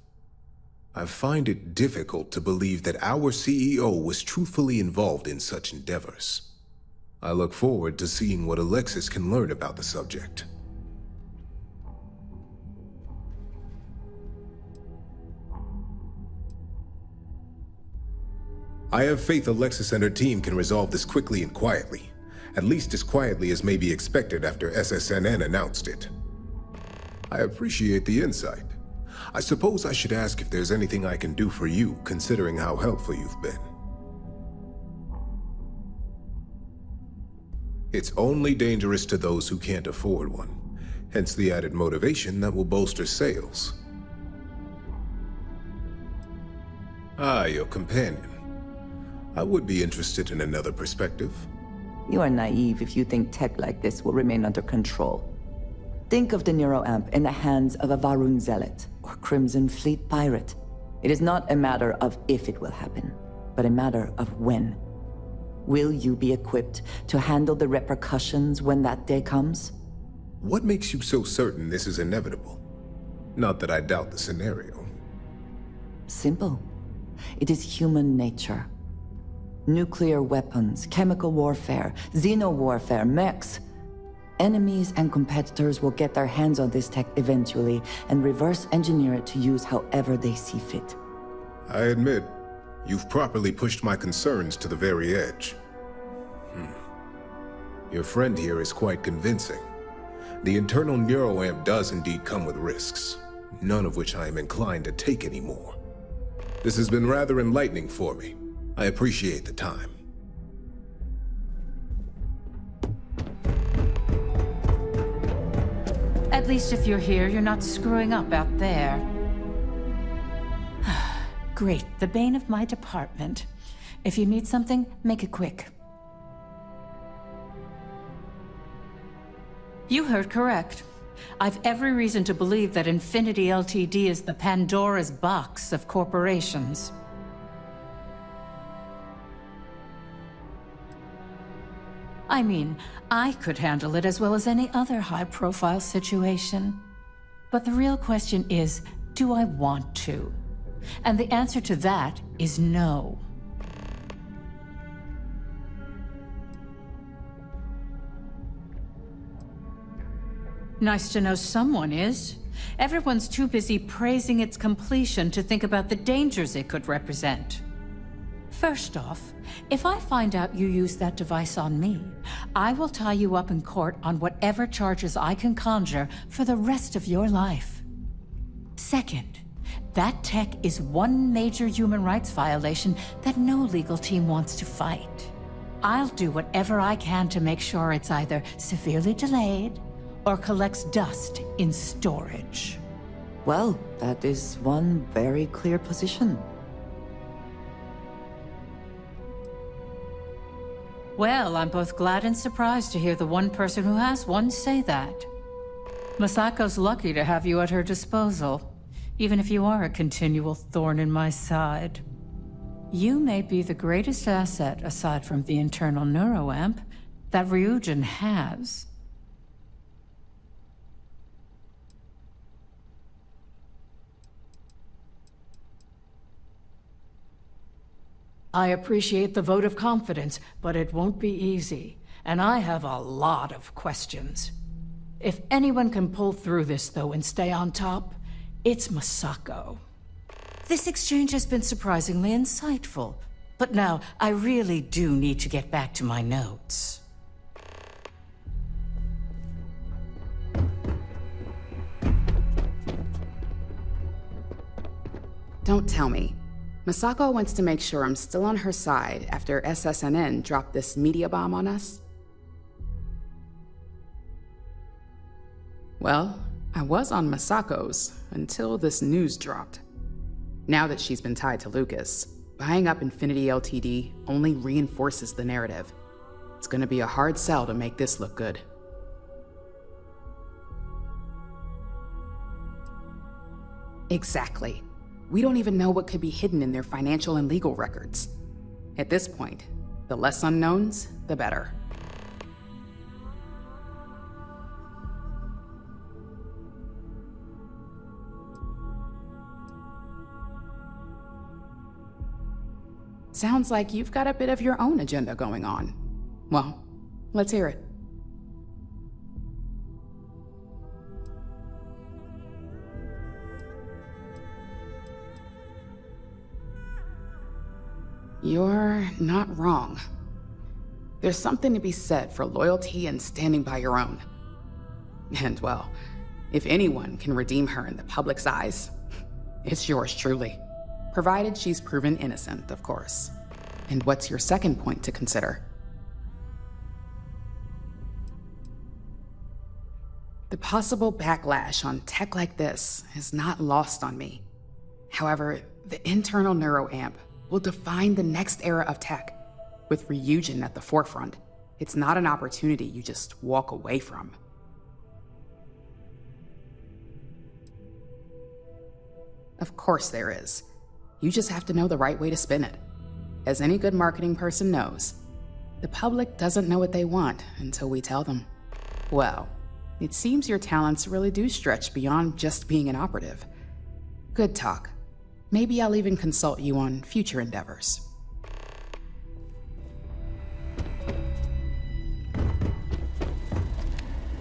I find it difficult to believe that our CEO was truthfully involved in such endeavors. I look forward to seeing what Alexis can learn about the subject. I have faith Alexis and her team can resolve this quickly and quietly. At least as quietly as may be expected after SSNN announced it. I appreciate the insight. I suppose I should ask if there's anything I can do for you, considering how helpful you've been. It's only dangerous to those who can't afford one, hence the added motivation that will bolster sales. Ah, your companion. I would be interested in another perspective. You are naive if you think tech like this will remain under control. Think of the neuroamp in the hands of a Varun Zealot or Crimson Fleet pirate. It is not a matter of if it will happen, but a matter of when. Will you be equipped to handle the repercussions when that day comes? What makes you so certain this is inevitable? Not that I doubt the scenario. Simple. It is human nature. Nuclear weapons, chemical warfare, xeno-warfare, mechs. Enemies and competitors will get their hands on this tech eventually and reverse engineer it to use however they see fit. I admit, you've properly pushed my concerns to the very edge. Your friend here is quite convincing. The internal neuroamp does indeed come with risks, none of which I am inclined to take anymore. This has been rather enlightening for me. I appreciate the time. At least if you're here, you're not screwing up out there. Great, the bane of my department. If you need something, make it quick. You heard correct. I've every reason to believe that Infinity Ltd. Is the Pandora's box of corporations. I mean, I could handle it as well as any other high-profile situation. But the real question is, do I want to? And the answer to that is no. Nice to know someone is. Everyone's too busy praising its completion to think about the dangers it could represent. First off, if I find out you used that device on me, I will tie you up in court on whatever charges I can conjure for the rest of your life. Second, that tech is one major human rights violation that no legal team wants to fight. I'll do whatever I can to make sure it's either severely delayed or collects dust in storage. Well, that is one very clear position. Well, I'm both glad and surprised to hear the one person who has one say that. Masako's lucky to have you at her disposal, even if you are a continual thorn in my side. You may be the greatest asset, aside from the internal neuroamp, that Ryujin has. I appreciate the vote of confidence, but it won't be easy, and I have a lot of questions. If anyone can pull through this, though, and stay on top, it's Masako. This exchange has been surprisingly insightful, but now I really do need to get back to my notes. Don't tell me. Masako wants to make sure I'm still on her side after SSNN dropped this media bomb on us. Well, I was on Masako's until this news dropped. Now that she's been tied to Lucas, buying up Infinity Ltd. only reinforces the narrative. It's gonna be a hard sell to make this look good. Exactly. We don't even know what could be hidden in their financial and legal records. At this point, the less unknowns, the better. Sounds like you've got a bit of your own agenda going on. Well, let's hear it. You're not wrong. There's something to be said for loyalty and standing by your own. And well, if anyone can redeem her in the public's eyes, it's yours truly. Provided she's proven innocent, of course. And what's your second point to consider? The possible backlash on tech like this is not lost on me. However, the internal neuroamp will define the next era of tech, with Ryujin at the forefront. It's not an opportunity you just walk away from. Of course there is. You just have to know the right way to spin it. As any good marketing person knows, the public doesn't know what they want until we tell them. Well, it seems your talents really do stretch beyond just being an operative. Good talk. Maybe I'll even consult you on future endeavors.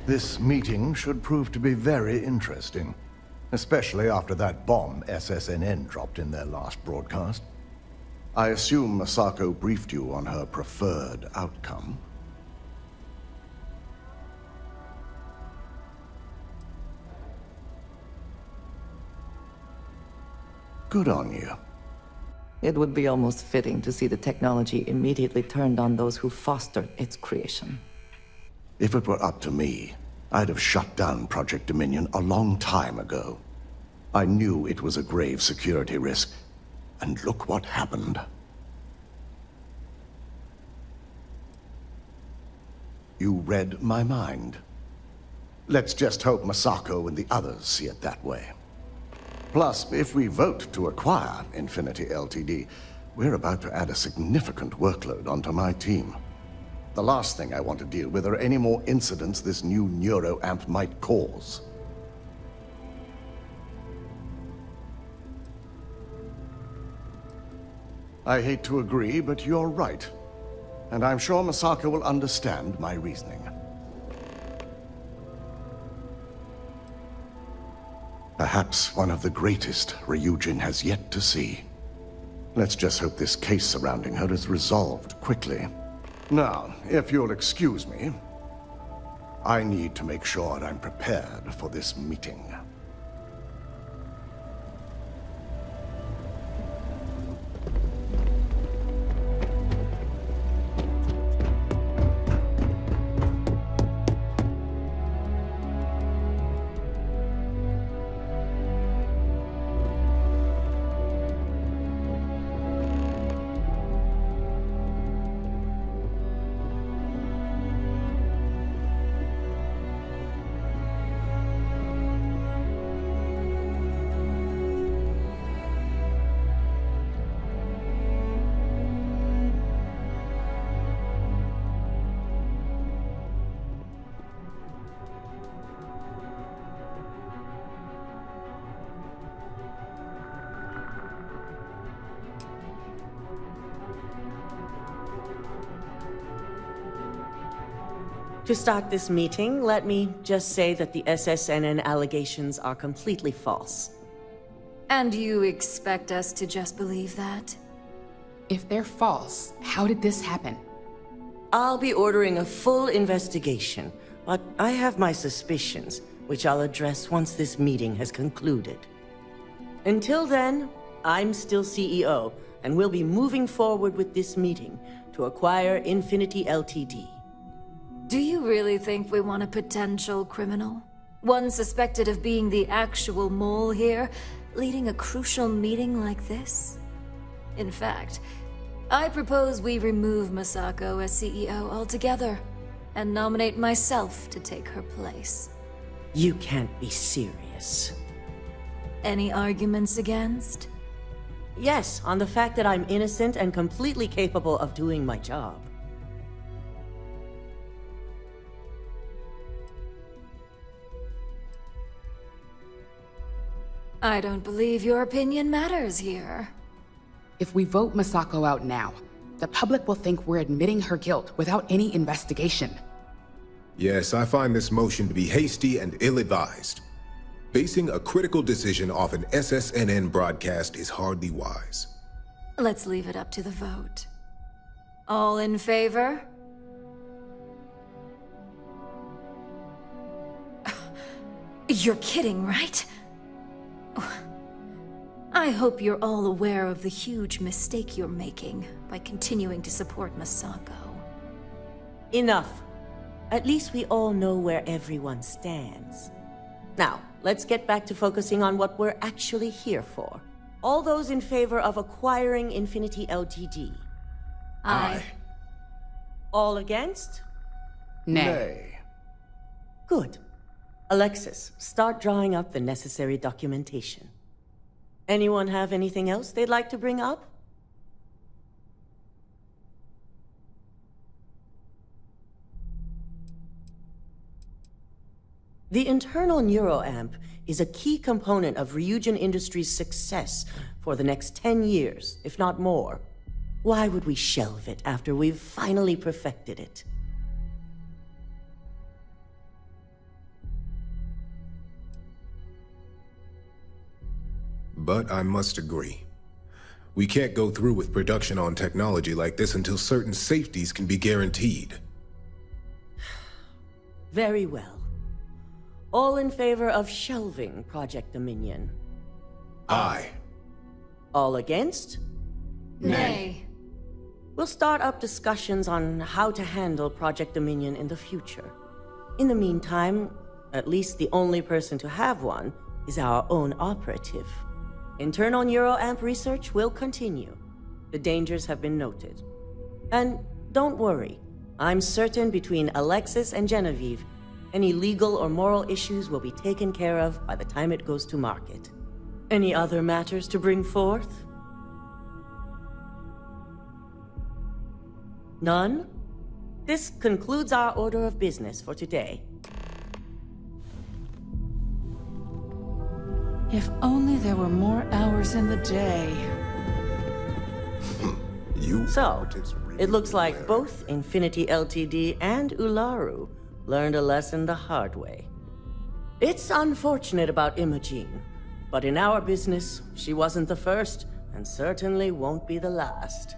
This meeting should prove to be very interesting, especially after that bomb SSNN dropped in their last broadcast. I assume Masako briefed you on her preferred outcome. Good on you. It would be almost fitting to see the technology immediately turned on those who fostered its creation. If it were up to me, I'd have shut down Project Dominion a long time ago. I knew it was a grave security risk, and look what happened. You read my mind. Let's just hope Masako and the others see it that way. Plus, if we vote to acquire Infinity Ltd., we're about to add a significant workload onto my team. The last thing I want to deal with are any more incidents this new neuroamp might cause. I hate to agree, but you're right. And I'm sure Masako will understand my reasoning. Perhaps one of the greatest Ryujin has yet to see. Let's just hope this case surrounding her is resolved quickly. Now, if you'll excuse me, I need to make sure I'm prepared for this meeting. To start this meeting, let me just say that the SSNN allegations are completely false. And you expect us to just believe that? If they're false, how did this happen? I'll be ordering a full investigation, but I have my suspicions, which I'll address once this meeting has concluded. Until then, I'm still CEO, and we'll be moving forward with this meeting to acquire Infinity Ltd. Do you really think we want a potential criminal? One suspected of being the actual mole here, leading a crucial meeting like this? In fact, I propose we remove Masako as CEO altogether, and nominate myself to take her place. You can't be serious. Any arguments against? Yes, on the fact that I'm innocent and completely capable of doing my job. I don't believe your opinion matters here. If we vote Masako out now, the public will think we're admitting her guilt without any investigation. Yes, I find this motion to be hasty and ill-advised. Basing a critical decision off an SSNN broadcast is hardly wise. Let's leave it up to the vote. All in favor? You're kidding, right? I hope you're all aware of the huge mistake you're making by continuing to support Masako. Enough. At least we all know where everyone stands. Now, let's get back to focusing on what we're actually here for. All those in favor of acquiring Infinity Ltd? Aye. All against? Nay. Good. Alexis, start drawing up the necessary documentation. Anyone have anything else they'd like to bring up? The internal neuroamp is a key component of Ryujin Industries' success for the next 10 years, if not more. Why would we shelve it after we've finally perfected it? But I must agree. We can't go through with production on technology like this until certain safeties can be guaranteed. Very well. All in favor of shelving Project Dominion? Aye. All against? Nay. We'll start up discussions on how to handle Project Dominion in the future. In the meantime, at least the only person to have one is our own operative. Internal neuroamp research will continue. The dangers have been noted. And don't worry, I'm certain between Alexis and Genevieve, any legal or moral issues will be taken care of by the time it goes to market. Any other matters to bring forth? None? This concludes our order of business for today. If only there were more hours in the day. So, it looks like both Infinity Ltd and Ularu learned a lesson the hard way. It's unfortunate about Imogene, but in our business, she wasn't the first, and certainly won't be the last.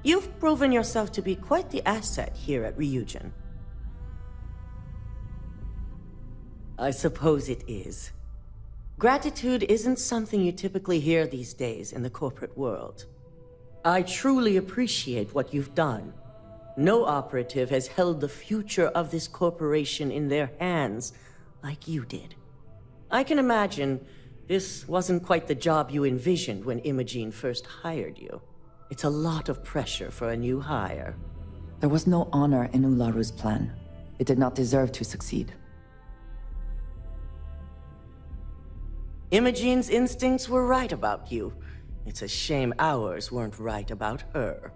You've proven yourself to be quite the asset here at Ryujin. I suppose it is. Gratitude isn't something you typically hear these days in the corporate world. I truly appreciate what you've done. No operative has held the future of this corporation in their hands like you did. I can imagine this wasn't quite the job you envisioned when Imogene first hired you. It's a lot of pressure for a new hire. There was no honor in Ularu's plan. It did not deserve to succeed. Imogene's instincts were right about you. It's a shame ours weren't right about her.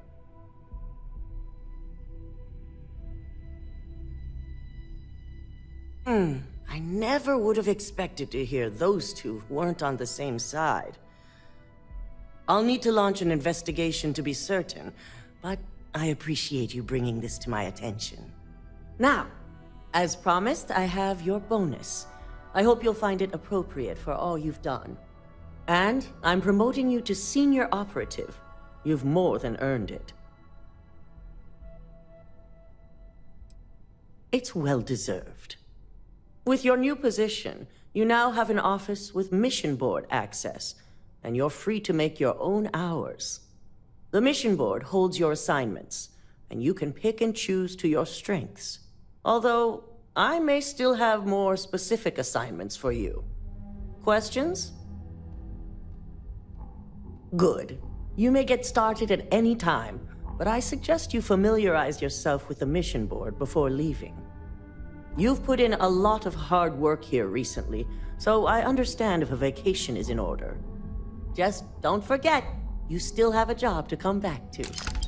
I never would have expected to hear those two weren't on the same side. I'll need to launch an investigation to be certain, but I appreciate you bringing this to my attention. Now, as promised, I have your bonus. I hope you'll find it appropriate for all you've done. And I'm promoting you to senior operative. You've more than earned it. It's well-deserved. With your new position, you now have an office with mission board access, and you're free to make your own hours. The mission board holds your assignments, and you can pick and choose to your strengths. Although, I may still have more specific assignments for you. Questions? Good. You may get started at any time, but I suggest you familiarize yourself with the mission board before leaving. You've put in a lot of hard work here recently, so I understand if a vacation is in order. Just don't forget, you still have a job to come back to.